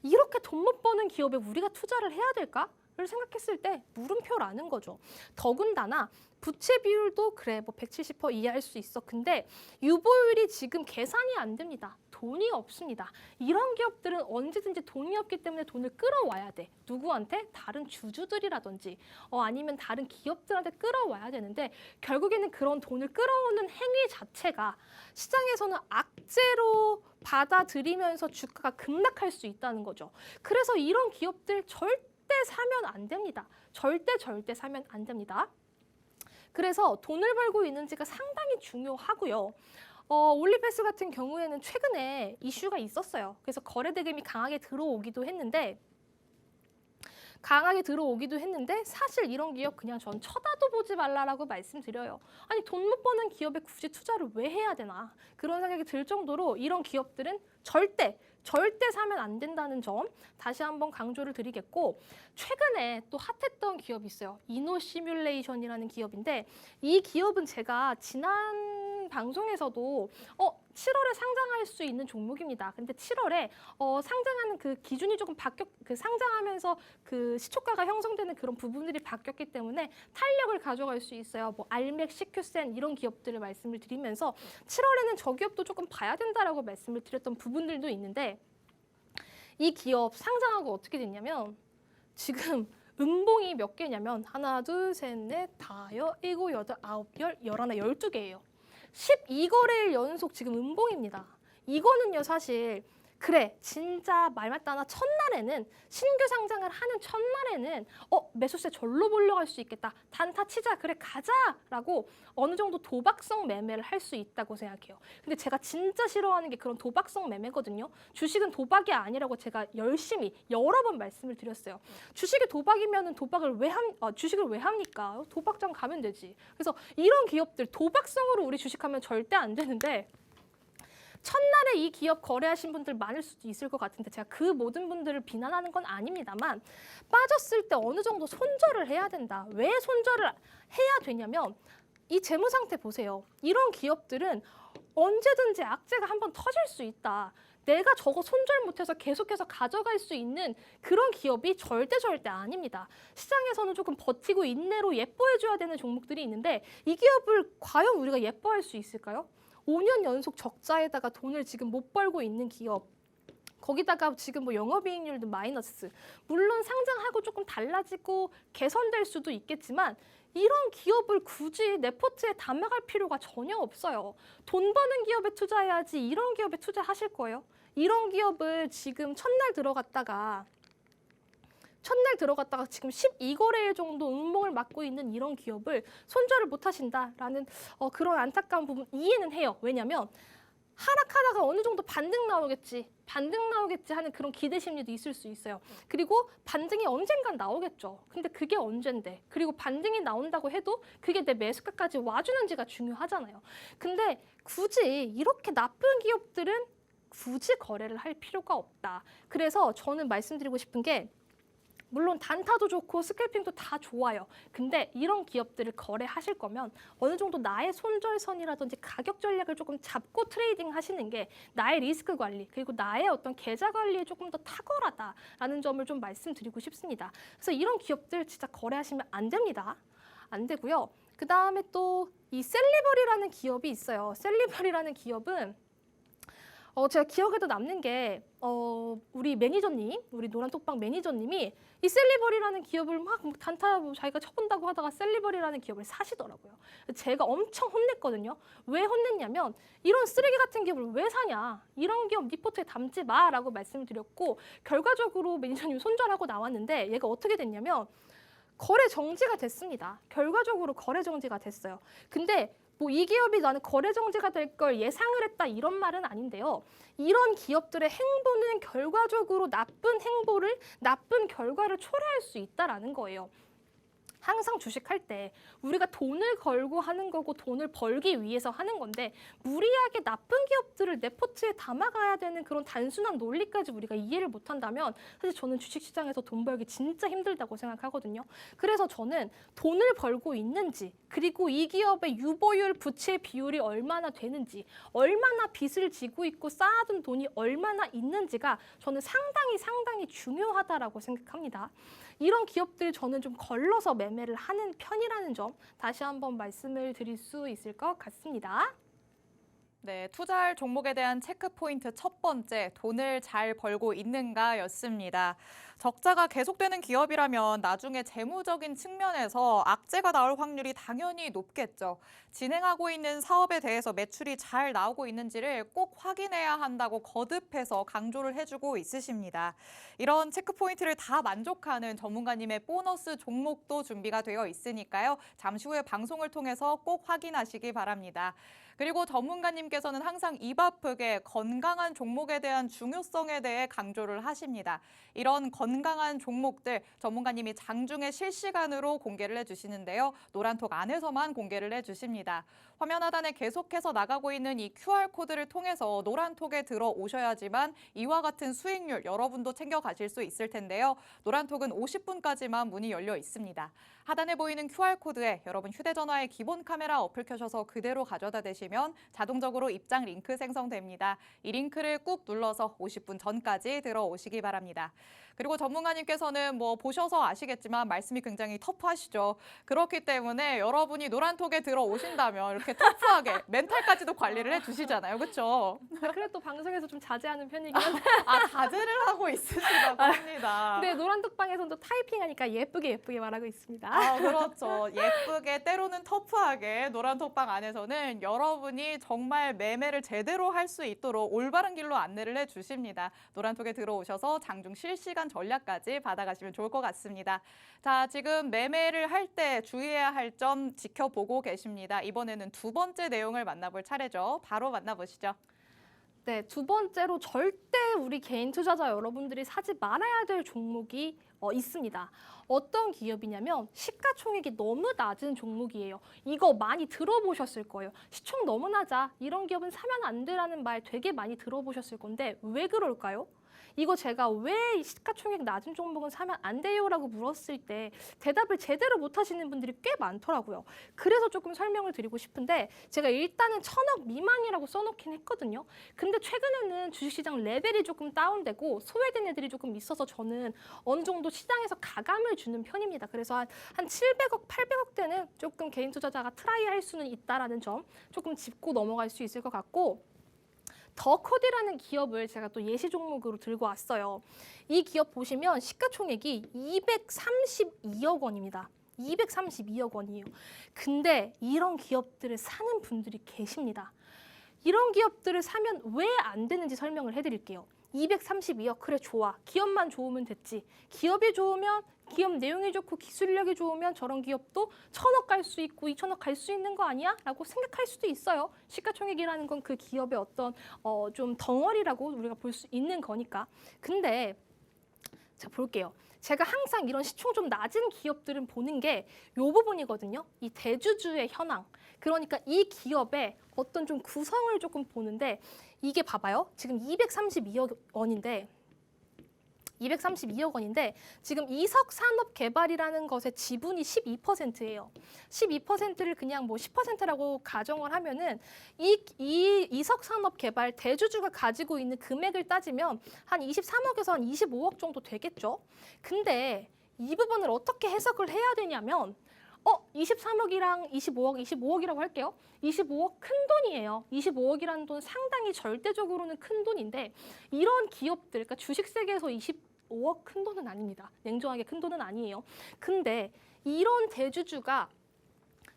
이렇게 돈 못 버는 기업에 우리가 투자를 해야 될까? 를 생각했을 때 물음표라는 거죠. 더군다나 부채 비율도 그래 170% 이하일 수 있어. 근데 유보율이 지금 계산이 안 됩니다. 돈이 없습니다. 이런 기업들은 언제든지 돈이 없기 때문에 돈을 끌어와야 돼. 누구한테? 다른 주주들이라든지 아니면 다른 기업들한테 끌어와야 되는데 결국에는 그런 돈을 끌어오는 행위 자체가 시장에서는 악재로 받아들이면서 주가가 급락할 수 있다는 거죠. 그래서 이런 기업들 절대 사면 안 됩니다. 절대 사면 안 됩니다. 그래서 돈을 벌고 있는지가 상당히 중요하고요. 올리패스 같은 경우에는 최근에 이슈가 있었어요. 그래서 거래 대금이 강하게 들어오기도 했는데 사실 이런 기업 그냥 전 쳐다도 보지 말라라고 말씀드려요. 돈 못 버는 기업에 굳이 투자를 왜 해야 되나 그런 생각이 들 정도로 이런 기업들은 절대 절대 사면 안 된다는 점 다시 한번 강조를 드리겠고, 최근에 또 핫했던 기업이 있어요. 이노시뮬레이션이라는 기업인데, 이 기업은 제가 지난 방송에서도 7월에 상장할 수 있는 종목입니다. 근데 7월에 상장하는 그 기준이 조금 상장하면서 그 시초가가 형성되는 그런 부분들이 바뀌었기 때문에 탄력을 가져갈 수 있어요. 뭐 알맥, 시큐센 이런 기업들을 말씀을 드리면서 7월에는 저 기업도 조금 봐야 된다라고 말씀을 드렸던 부분들도 있는데, 이 기업 상장하고 어떻게 됐냐면 지금 음봉이 몇 개냐면 하나, 둘, 셋, 넷, 다, 일곱, 여덟, 아홉, 열, 열하나, 12개예요. 12거래일 연속 지금 음봉입니다. 이거는요, 사실 그래 진짜 말 맞다나 첫날에는 신규 상장을 하는 첫날에는 매수세 절로 몰려갈 수 있겠다. 단타 치자 그래 가자라고 어느 정도 도박성 매매를 할 수 있다고 생각해요. 근데 제가 진짜 싫어하는 게 그런 도박성 매매거든요. 주식은 도박이 아니라고 제가 열심히 여러 번 말씀을 드렸어요. 주식이 도박이면은 주식을 왜 합니까? 도박장 가면 되지. 그래서 이런 기업들 도박성으로 우리 주식하면 절대 안 되는데, 첫날에 이 기업 거래하신 분들 많을 수도 있을 것 같은데 제가 그 모든 분들을 비난하는 건 아닙니다만, 빠졌을 때 어느 정도 손절을 해야 된다. 왜 손절을 해야 되냐면 이 재무 상태 보세요. 이런 기업들은 언제든지 악재가 한번 터질 수 있다. 내가 저거 손절 못해서 계속해서 가져갈 수 있는 그런 기업이 절대 아닙니다. 시장에서는 조금 버티고 인내로 예뻐해줘야 되는 종목들이 있는데, 이 기업을 과연 우리가 예뻐할 수 있을까요? 5년 연속 적자에다가 돈을 지금 못 벌고 있는 기업, 거기다가 지금 뭐 영업이익률도 마이너스, 물론 상장하고 조금 달라지고 개선될 수도 있겠지만 이런 기업을 굳이 내 포트에 담아갈 필요가 전혀 없어요. 돈 버는 기업에 투자해야지 이런 기업에 투자하실 거예요? 이런 기업을 지금 첫날 들어갔다가 지금 12거래일 정도 음봉을 맞고 있는 이런 기업을 손절을 못 하신다라는 그런 안타까운 부분 이해는 해요. 왜냐하면 하락하다가 어느 정도 반등 나오겠지 하는 그런 기대 심리도 있을 수 있어요. 그리고 반등이 언젠간 나오겠죠. 근데 그게 언젠데, 그리고 반등이 나온다고 해도 그게 내 매수가까지 와주는지가 중요하잖아요. 근데 굳이 이렇게 나쁜 기업들은 굳이 거래를 할 필요가 없다. 그래서 저는 말씀드리고 싶은 게, 물론 단타도 좋고 스캘핑도 다 좋아요. 근데 이런 기업들을 거래하실 거면 어느 정도 나의 손절선이라든지 가격 전략을 조금 잡고 트레이딩 하시는 게 나의 리스크 관리, 그리고 나의 어떤 계좌 관리에 조금 더 탁월하다라는 점을 좀 말씀드리고 싶습니다. 그래서 이런 기업들 진짜 거래하시면 안 됩니다. 안 되고요. 그 다음에 또 이 셀리버리라는 기업이 있어요. 셀리버리라는 기업은 제가 기억에도 남는 게 우리 매니저님, 우리 노란톡방 매니저님이 이 셀리버리라는 기업을 막 단타 자기가 쳐본다고 하다가 셀리버리라는 기업을 사시더라고요. 제가 엄청 혼냈거든요. 왜 혼냈냐면 이런 쓰레기 같은 기업을 왜 사냐, 이런 기업 네 포트에 담지 마라고 말씀을 드렸고, 결과적으로 매니저님이 손절하고 나왔는데 얘가 어떻게 됐냐면 거래 정지가 됐습니다. 결과적으로 거래 정지가 됐어요. 근데 뭐 이 기업이 나는 거래 정지가 될 걸 예상을 했다 이런 말은 아닌데요. 이런 기업들의 행보는 결과적으로 나쁜 결과를 초래할 수 있다라는 거예요. 항상 주식할 때 우리가 돈을 걸고 하는 거고 돈을 벌기 위해서 하는 건데, 무리하게 나쁜 기업들을 내 포트에 담아가야 되는 그런 단순한 논리까지 우리가 이해를 못한다면 사실 저는 주식시장에서 돈 벌기 진짜 힘들다고 생각하거든요. 그래서 저는 돈을 벌고 있는지, 그리고 이 기업의 유보율, 부채 비율이 얼마나 되는지, 얼마나 빚을 지고 있고 쌓아둔 돈이 얼마나 있는지가 저는 상당히 중요하다라고 생각합니다. 이런 기업들 저는 좀 걸러서 매매를 하는 편이라는 점 다시 한번 말씀을 드릴 수 있을 것 같습니다. 네, 투자할 종목에 대한 체크 포인트 첫 번째, 돈을 잘 벌고 있는가였습니다. 적자가 계속되는 기업이라면 나중에 재무적인 측면에서 악재가 나올 확률이 당연히 높겠죠. 진행하고 있는 사업에 대해서 매출이 잘 나오고 있는지를 꼭 확인해야 한다고 거듭해서 강조를 해주고 있으십니다. 이런 체크 포인트를 다 만족하는 전문가님의 보너스 종목도 준비가 되어 있으니까요. 잠시 후에 방송을 통해서 꼭 확인하시기 바랍니다. 그리고 전문가님 전문가님께서는 항상 입 아프게 건강한 종목에 대한 중요성에 대해 강조를 하십니다. 이런 건강한 종목들 전문가님이 장중에 실시간으로 공개를 해주시는데요. 노란톡 안에서만 공개를 해주십니다. 화면 하단에 계속해서 나가고 있는 이 QR코드를 통해서 노란톡에 들어오셔야지만 이와 같은 수익률 여러분도 챙겨가실 수 있을 텐데요. 노란톡은 50분까지만 문이 열려 있습니다. 하단에 보이는 QR코드에 여러분 휴대전화의 기본 카메라 어플 켜셔서 그대로 가져다 대시면 자동적으로 입장 링크 생성됩니다. 이 링크를 꾹 눌러서 50분 전까지 들어오시기 바랍니다. 그리고 전문가님께서는 보셔서 아시겠지만 말씀이 굉장히 터프하시죠. 그렇기 때문에 여러분이 노란톡에 들어오신다면 이렇게 터프하게 멘탈까지도 관리를 해주시잖아요. 그렇죠? 그래도 또 방송에서 좀 자제하는 편이긴 한데. 자제를 하고 있으시다고 합니다. 네, 노란톡방에서는 또 타이핑하니까 예쁘게 말하고 있습니다. 그렇죠. 예쁘게 때로는 터프하게 노란톡방 안에서는 여러분이 정말 매매를 제대로 할 수 있도록 올바른 길로 안내를 해주십니다. 노란톡에 들어오셔서 장중 실시간 전략까지 받아가시면 좋을 것 같습니다. 자, 지금 매매를 할 때 주의해야 할 점 지켜보고 계십니다. 이번에는 두 번째 내용을 만나볼 차례죠. 바로 만나보시죠. 네, 두 번째로 절대 우리 개인 투자자 여러분들이 사지 말아야 될 종목이 있습니다. 어떤 기업이냐면 시가총액이 너무 낮은 종목이에요. 이거 많이 들어보셨을 거예요. 시총 너무 낮아. 이런 기업은 사면 안 되라는 말 되게 많이 들어보셨을 건데 왜 그럴까요? 이거 제가 왜 시가총액 낮은 종목은 사면 안 돼요라고 물었을 때 대답을 제대로 못 하시는 분들이 꽤 많더라고요. 그래서 조금 설명을 드리고 싶은데 제가 일단은 1,000억 미만이라고 써놓긴 했거든요. 근데 최근에는 주식시장 레벨이 조금 다운되고 소외된 애들이 조금 있어서 저는 어느 정도 시장에서 가감을 주는 편입니다. 그래서 한 700억, 800억대는 조금 개인 투자자가 트라이할 수는 있다라는 점 조금 짚고 넘어갈 수 있을 것 같고 더코디라는 기업을 제가 또 예시 종목으로 들고 왔어요. 이 기업 보시면 시가총액이 232억 원입니다. 232억 원이에요. 근데 이런 기업들을 사는 분들이 계십니다. 이런 기업들을 사면 왜 안 되는지 설명을 해드릴게요. 232억, 그래 좋아. 기업만 좋으면 됐지. 기업이 좋으면 기업 내용이 좋고 기술력이 좋으면 저런 기업도 1,000억 갈 수 있고 2,000억 갈 수 있는 거 아니야? 라고 생각할 수도 있어요. 시가총액이라는 건 그 기업의 어떤 좀 덩어리라고 우리가 볼 수 있는 거니까. 근데 자 볼게요. 제가 항상 이런 시총 좀 낮은 기업들은 보는 게 이 부분이거든요. 이 대주주의 현황. 그러니까 이 기업의 어떤 좀 구성을 조금 보는데 이게 봐봐요. 지금 232억 원인데 지금 이석산업개발이라는 것의 지분이 12%예요. 12%를 그냥 10%라고 가정을 하면은 이 이석산업개발 대주주가 가지고 있는 금액을 따지면 한 23억에서 한 25억 정도 되겠죠. 근데 이 부분을 어떻게 해석을 해야 되냐면 23억이랑 25억이라고 할게요. 25억 큰 돈이에요. 25억이라는 돈 상당히 절대적으로는 큰 돈인데 이런 기업들, 그러니까 주식 세계에서 25억 큰 돈은 아닙니다. 냉정하게 큰 돈은 아니에요. 근데 이런 대주주가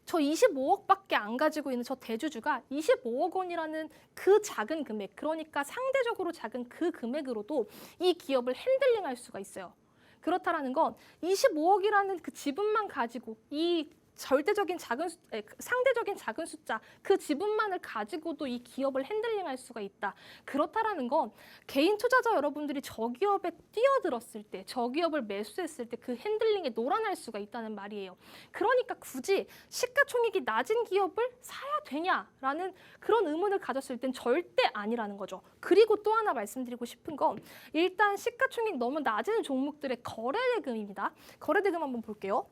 저 25억밖에 안 가지고 있는 저 대주주가 25억 원이라는 그 작은 금액, 그러니까 상대적으로 작은 그 금액으로도 이 기업을 핸들링할 수가 있어요. 그렇다라는 건 25억이라는 그 지분만 가지고 이 상대적인 작은 숫자 그 지분만을 가지고도 이 기업을 핸들링할 수가 있다. 그렇다라는 건 개인 투자자 여러분들이 저 기업에 뛰어들었을 때, 저 기업을 매수했을 때 그 핸들링에 놀아날 수가 있다는 말이에요. 그러니까 굳이 시가총액이 낮은 기업을 사야 되냐라는 그런 의문을 가졌을 땐 절대 아니라는 거죠. 그리고 또 하나 말씀드리고 싶은 건 일단 시가총액 너무 낮은 종목들의 거래대금입니다. 거래대금 한번 볼게요.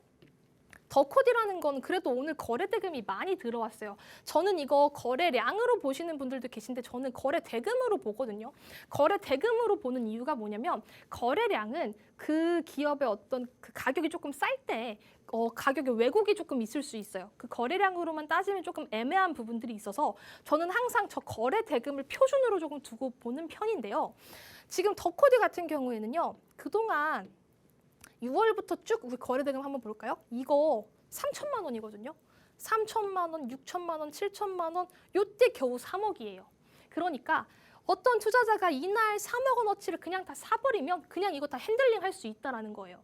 더코디라는 건 그래도 오늘 거래대금이 많이 들어왔어요. 저는 이거 거래량으로 보시는 분들도 계신데 저는 거래대금으로 보거든요. 거래대금으로 보는 이유가 뭐냐면 거래량은 그 기업의 어떤 그 가격이 조금 쌀 때 가격에 왜곡이 조금 있을 수 있어요. 그 거래량으로만 따지면 조금 애매한 부분들이 있어서 저는 항상 저 거래대금을 표준으로 조금 두고 보는 편인데요. 지금 더코디 같은 경우에는요. 그동안 6월부터 쭉 우리 거래대금 한번 볼까요? 이거 3천만 원이거든요. 3천만 원, 6천만 원, 7천만 원, 요때 겨우 3억이에요. 그러니까 어떤 투자자가 이날 3억 원어치를 그냥 다 사버리면 그냥 이거 다 핸들링 할 수 있다라는 거예요.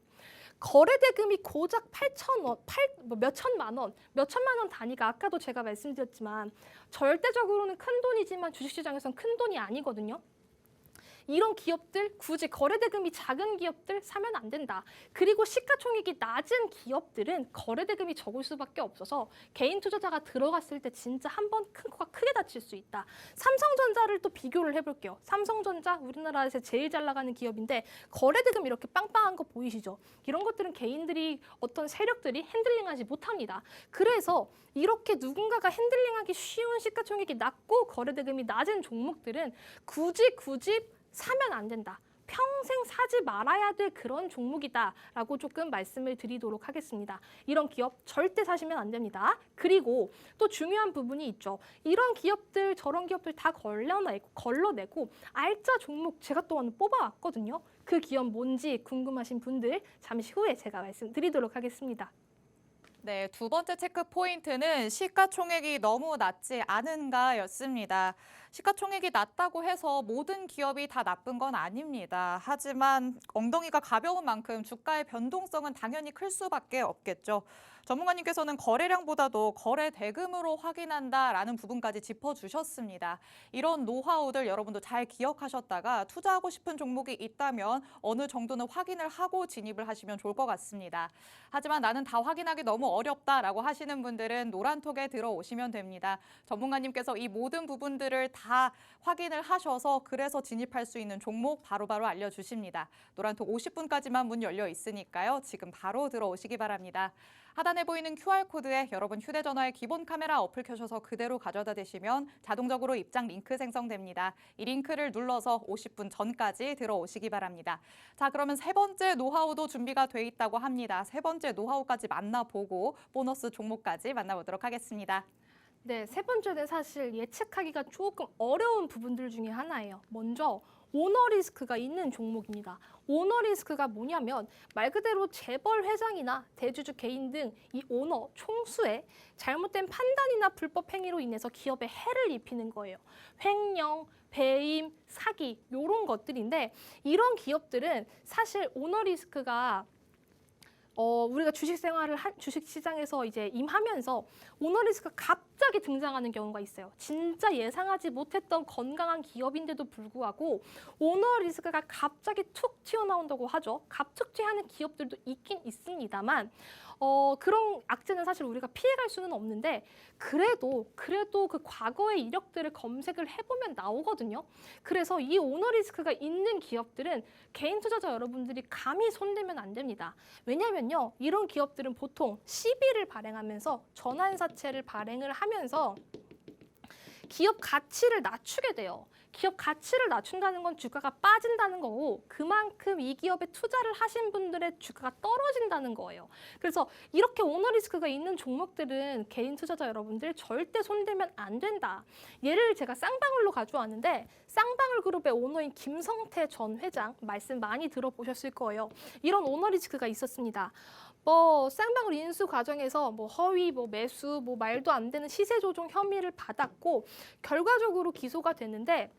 거래대금이 고작 8,000원, 몇천만 원, 몇천만 원 단위가 아까도 제가 말씀드렸지만 절대적으로는 큰 돈이지만 주식시장에서는 큰 돈이 아니거든요. 이런 기업들, 굳이 거래대금이 작은 기업들 사면 안 된다. 그리고 시가총액이 낮은 기업들은 거래대금이 적을 수밖에 없어서 개인 투자자가 들어갔을 때 진짜 한 번 큰 코가 크게 다칠 수 있다. 삼성전자를 또 비교를 해볼게요. 삼성전자 우리나라에서 제일 잘 나가는 기업인데 거래대금 이렇게 빵빵한 거 보이시죠? 이런 것들은 개인들이 어떤 세력들이 핸들링하지 못합니다. 그래서 이렇게 누군가가 핸들링하기 쉬운 시가총액이 낮고 거래대금이 낮은 종목들은 굳이 사면 안 된다. 평생 사지 말아야 될 그런 종목이다라고 조금 말씀을 드리도록 하겠습니다. 이런 기업 절대 사시면 안 됩니다. 그리고 또 중요한 부분이 있죠. 이런 기업들, 저런 기업들 다 걸러내고 알짜 종목 제가 또 오늘 뽑아왔거든요. 그 기업 뭔지 궁금하신 분들 잠시 후에 제가 말씀드리도록 하겠습니다. 네, 두 번째 체크 포인트는 시가총액이 너무 낮지 않은가였습니다. 시가총액이 낮다고 해서 모든 기업이 다 나쁜 건 아닙니다. 하지만 엉덩이가 가벼운 만큼 주가의 변동성은 당연히 클 수밖에 없겠죠. 전문가님께서는 거래량보다도 거래 대금으로 확인한다라는 부분까지 짚어주셨습니다. 이런 노하우들 여러분도 잘 기억하셨다가 투자하고 싶은 종목이 있다면 어느 정도는 확인을 하고 진입을 하시면 좋을 것 같습니다. 하지만 나는 다 확인하기 너무 어렵다라고 하시는 분들은 노란톡에 들어오시면 됩니다. 전문가님께서 이 모든 부분들을 다 확인을 하셔서 그래서 진입할 수 있는 종목 바로바로 알려주십니다. 노란톡 50분까지만 문 열려 있으니까요. 지금 바로 들어오시기 바랍니다. 하단에 보이는 QR코드에 여러분 휴대전화의 기본 카메라 어플 켜셔서 그대로 가져다 대시면 자동적으로 입장 링크 생성됩니다. 이 링크를 눌러서 50분 전까지 들어오시기 바랍니다. 자, 그러면 세 번째 노하우도 준비가 돼 있다고 합니다. 세 번째 노하우까지 만나보고 보너스 종목까지 만나보도록 하겠습니다. 네, 세 번째는 사실 예측하기가 조금 어려운 부분들 중에 하나예요. 먼저 오너 리스크가 있는 종목입니다. 오너 리스크가 뭐냐면 말 그대로 재벌 회장이나 대주주 개인 등 이 오너 총수의 잘못된 판단이나 불법 행위로 인해서 기업에 해를 입히는 거예요. 횡령, 배임, 사기 이런 것들인데 이런 기업들은 사실 오너 리스크가 우리가 주식 시장에서 이제 임하면서 오너 리스크가 갑자기 등장하는 경우가 있어요. 진짜 예상하지 못했던 건강한 기업인데도 불구하고 오너 리스크가 갑자기 툭 튀어나온다고 하죠. 갑툭튀하는 기업들도 있긴 있습니다만 그런 악재는 사실 우리가 피해갈 수는 없는데 그래도 그 과거의 이력들을 검색을 해보면 나오거든요. 그래서 이 오너 리스크가 있는 기업들은 개인 투자자 여러분들이 감히 손대면 안 됩니다. 왜냐면요, 이런 기업들은 보통 시비를 발행하면서 전환사채를 발행을 하면서 기업 가치를 낮추게 돼요. 기업 가치를 낮춘다는 건 주가가 빠진다는 거고 그만큼 이 기업에 투자를 하신 분들의 주가가 떨어진다는 거예요. 그래서 이렇게 오너 리스크가 있는 종목들은 개인 투자자 여러분들 절대 손대면 안 된다. 예를 제가 쌍방울로 가져왔는데 쌍방울 그룹의 오너인 김성태 전 회장 말씀 많이 들어보셨을 거예요. 이런 오너 리스크가 있었습니다. 쌍방울 인수 과정에서 허위, 매수, 말도 안 되는 시세 조종 혐의를 받았고 결과적으로 기소가 됐는데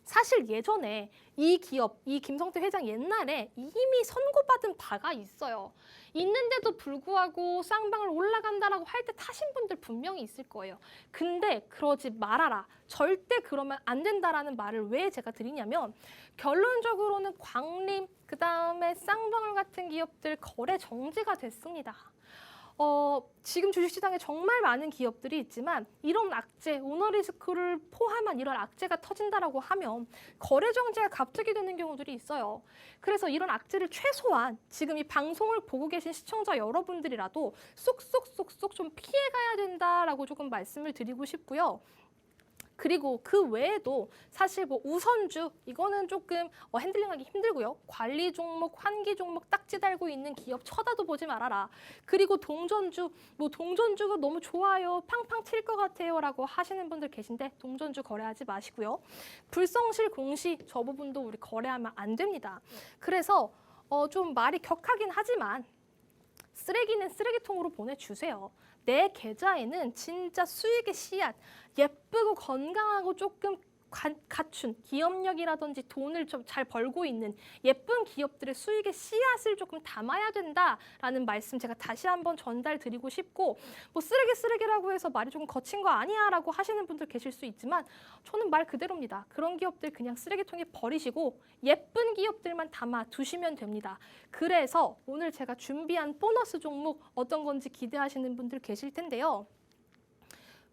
사실 예전에 이 김성태 회장 옛날에 이미 선고받은 바가 있어요. 있는데도 불구하고 쌍방울 올라간다라고 할 때 타신 분들 분명히 있을 거예요. 근데 그러지 말아라. 절대 그러면 안 된다라는 말을 왜 제가 드리냐면 결론적으로는 광림, 그다음에 쌍방울 같은 기업들 거래 정지가 됐습니다. 지금 주식시장에 정말 많은 기업들이 있지만 이런 악재, 오너 리스크를 포함한 이런 악재가 터진다라고 하면 거래 정지가 갑자기 되는 경우들이 있어요. 그래서 이런 악재를 최소한 지금 이 방송을 보고 계신 시청자 여러분들이라도 쏙쏙 좀 피해가야 된다라고 조금 말씀을 드리고 싶고요. 그리고 그 외에도 사실 우선주 이거는 조금 핸들링하기 힘들고요. 관리 종목, 환기 종목 딱지 달고 있는 기업 쳐다도 보지 말아라. 그리고 동전주, 동전주가 너무 좋아요. 팡팡 튈 것 같아요. 라고 하시는 분들 계신데 동전주 거래하지 마시고요. 불성실 공시 저 부분도 우리 거래하면 안 됩니다. 그래서 좀 말이 격하긴 하지만 쓰레기는 쓰레기통으로 보내주세요. 내 계좌에는 진짜 수익의 씨앗, 예쁘고 건강하고 조금 갖춘 기업력이라든지 돈을 좀 잘 벌고 있는 예쁜 기업들의 수익의 씨앗을 조금 담아야 된다라는 말씀 제가 다시 한번 전달드리고 싶고, 뭐 쓰레기라고 해서 말이 조금 거친 거 아니야라고 하시는 분들 계실 수 있지만 저는 말 그대로입니다. 그런 기업들 그냥 쓰레기통에 버리시고 예쁜 기업들만 담아 두시면 됩니다. 그래서 오늘 제가 준비한 보너스 종목 어떤 건지 기대하시는 분들 계실 텐데요.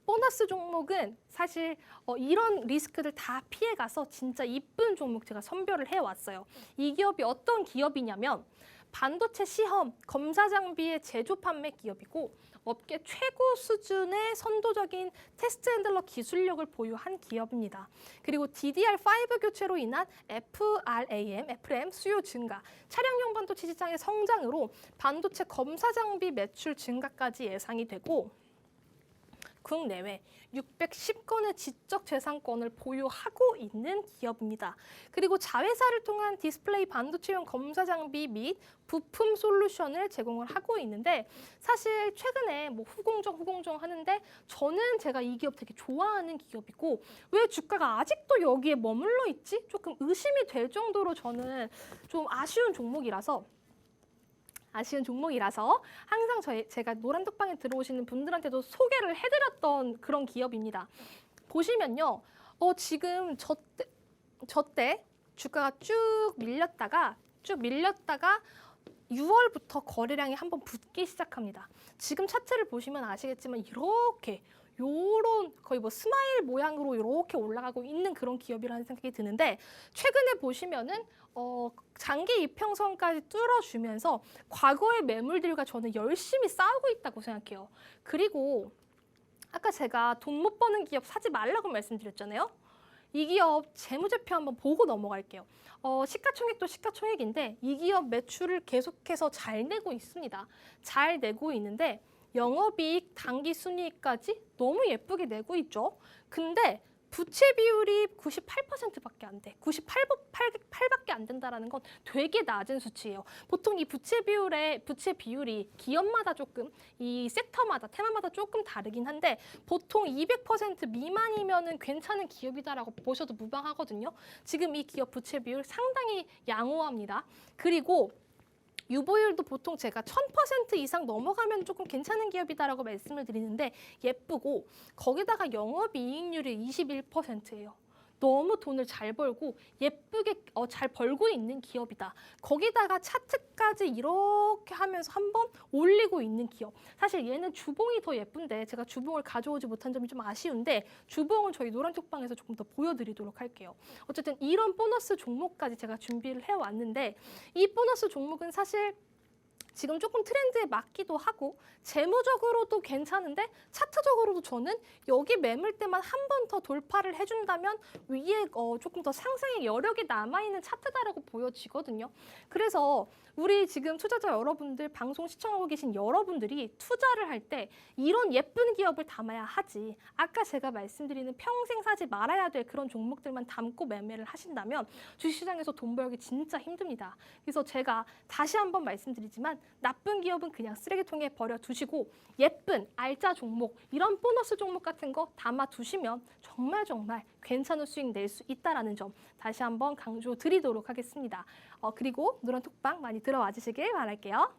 보너스 종목은 사실 이런 리스크를 다 피해가서 진짜 이쁜 종목 제가 선별을 해왔어요. 이 기업이 어떤 기업이냐면 반도체 시험, 검사 장비의 제조 판매 기업이고 업계 최고 수준의 선도적인 테스트 핸들러 기술력을 보유한 기업입니다. 그리고 DDR5 교체로 인한 FRAM 수요 증가, 차량용 반도체 시장의 성장으로 반도체 검사 장비 매출 증가까지 예상이 되고 국내외 610건의 지적 재산권을 보유하고 있는 기업입니다. 그리고 자회사를 통한 디스플레이 반도체용 검사 장비 및 부품 솔루션을 제공을 하고 있는데 사실 최근에 뭐 후공정 하는데 저는 제가 이 기업 되게 좋아하는 기업이고 왜 주가가 아직도 여기에 머물러 있지? 조금 의심이 될 정도로 저는 좀 아쉬운 종목이라서 항상 제가 노란톡방에 들어오시는 분들한테도 소개를 해드렸던 그런 기업입니다. 보시면요, 지금 저때 주가가 쭉 밀렸다가 6월부터 거래량이 한번 붙기 시작합니다. 지금 차트를 보시면 아시겠지만 이렇게 요런 거의 뭐 스마일 모양으로 이렇게 올라가고 있는 그런 기업이라는 생각이 드는데 최근에 보시면은 장기 이평선까지 뚫어주면서 과거의 매물들과 저는 열심히 싸우고 있다고 생각해요. 그리고 아까 제가 돈 못 버는 기업 사지 말라고 말씀드렸잖아요. 이 기업 재무제표 한번 보고 넘어갈게요. 시가총액도 시가총액인데 이 기업 매출을 계속해서 잘 내고 있습니다. 잘 내고 있는데 영업이익, 당기순이익까지 너무 예쁘게 내고 있죠. 근데 부채 비율이 98%밖에 안 돼. 98밖에 안 된다라는 건 되게 낮은 수치예요. 보통 이 부채 비율이 기업마다 조금 이 섹터마다 테마마다 조금 다르긴 한데 보통 200% 미만이면은 괜찮은 기업이다라고 보셔도 무방하거든요. 지금 이 기업 부채 비율 상당히 양호합니다. 그리고 유보율도 보통 제가 1000% 이상 넘어가면 조금 괜찮은 기업이다라고 말씀을 드리는데 예쁘고 거기다가 영업이익률이 21%예요. 너무 돈을 잘 벌고 예쁘게 잘 벌고 있는 기업이다. 거기다가 차트까지 이렇게 하면서 한번 올리고 있는 기업. 사실 얘는 주봉이 더 예쁜데 제가 주봉을 가져오지 못한 점이 좀 아쉬운데 주봉은 저희 노란톡방에서 조금 더 보여드리도록 할게요. 어쨌든 이런 보너스 종목까지 제가 준비를 해왔는데 이 보너스 종목은 사실 지금 조금 트렌드에 맞기도 하고 재무적으로도 괜찮은데 차트적으로도 저는 여기 매물대만 한 번 더 돌파를 해준다면 위에 조금 더 상승의 여력이 남아있는 차트다라고 보여지거든요. 그래서 우리 지금 투자자 여러분들, 방송 시청하고 계신 여러분들이 투자를 할 때 이런 예쁜 기업을 담아야 하지. 아까 제가 말씀드리는 평생 사지 말아야 될 그런 종목들만 담고 매매를 하신다면 주식시장에서 돈 벌기 진짜 힘듭니다. 그래서 제가 다시 한번 말씀드리지만 나쁜 기업은 그냥 쓰레기통에 버려두시고 예쁜 알짜 종목, 이런 보너스 종목 같은 거 담아두시면 정말 괜찮은 수익 낼 수 있다는 점 다시 한번 강조드리도록 하겠습니다. 그리고 노란톡방 많이 들어와 주시길 바랄게요.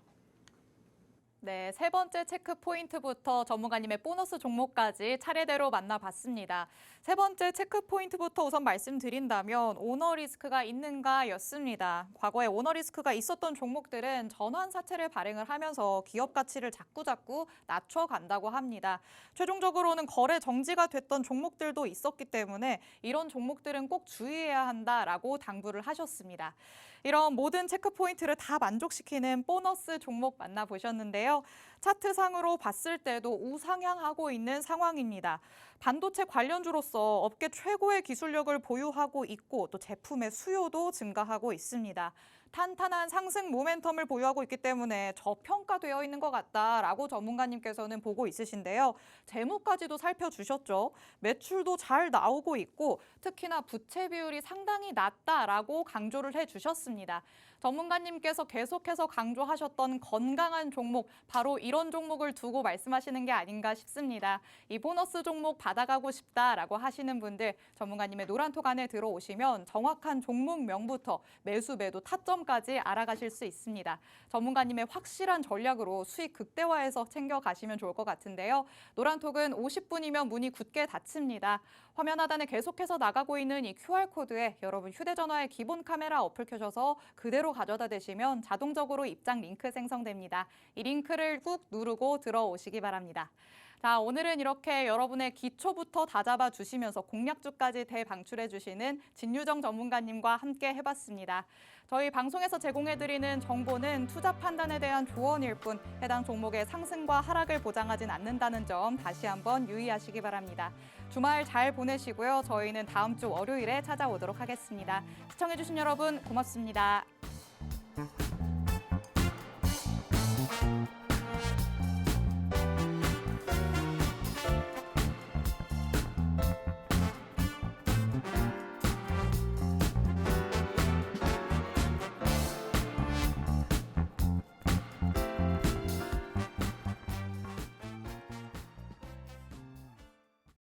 네, 세 번째 체크 포인트부터 전문가님의 보너스 종목까지 차례대로 만나봤습니다. 세 번째 체크 포인트부터 우선 말씀드린다면 오너 리스크가 있는가였습니다. 과거에 오너 리스크가 있었던 종목들은 전환 사채를 발행을 하면서 기업 가치를 자꾸자꾸 낮춰간다고 합니다. 최종적으로는 거래 정지가 됐던 종목들도 있었기 때문에 이런 종목들은 꼭 주의해야 한다라고 당부를 하셨습니다. 이런 모든 체크 포인트를 다 만족시키는 보너스 종목 만나보셨는데요. 차트상으로 봤을 때도 우상향하고 있는 상황입니다. 반도체 관련주로서 업계 최고의 기술력을 보유하고 있고 또 제품의 수요도 증가하고 있습니다. 탄탄한 상승 모멘텀을 보유하고 있기 때문에 저평가되어 있는 것 같다라고 전문가님께서는 보고 있으신데요. 재무까지도 살펴주셨죠. 매출도 잘 나오고 있고 특히나 부채 비율이 상당히 낮다라고 강조를 해주셨습니다. 전문가님께서 계속해서 강조하셨던 건강한 종목, 바로 이런 종목을 두고 말씀하시는 게 아닌가 싶습니다. 이 보너스 종목 받아가고 싶다라고 하시는 분들, 전문가님의 노란톡 안에 들어오시면 정확한 종목명부터 매수, 매도, 타점까지 알아가실 수 있습니다. 전문가님의 확실한 전략으로 수익 극대화해서 챙겨가시면 좋을 것 같은데요. 노란톡은 50분이면 문이 굳게 닫힙니다. 화면 하단에 계속해서 나가고 있는 이 QR코드에 여러분 휴대전화의 기본 카메라 어플 켜셔서 그대로 가져다 대시면 자동적으로 입장 링크 생성됩니다. 이 링크를 꾹 누르고 들어오시기 바랍니다. 자, 오늘은 이렇게 여러분의 기초부터 다잡아 주시면서 공략주까지 대방출해 주시는 진유정 전문가님과 함께 해봤습니다. 저희 방송에서 제공해드리는 정보는 투자 판단에 대한 조언일 뿐 해당 종목의 상승과 하락을 보장하진 않는다는 점 다시 한번 유의하시기 바랍니다. 주말 잘 보내시고요. 저희는 다음 주 월요일에 찾아오도록 하겠습니다. 시청해주신 여러분 고맙습니다.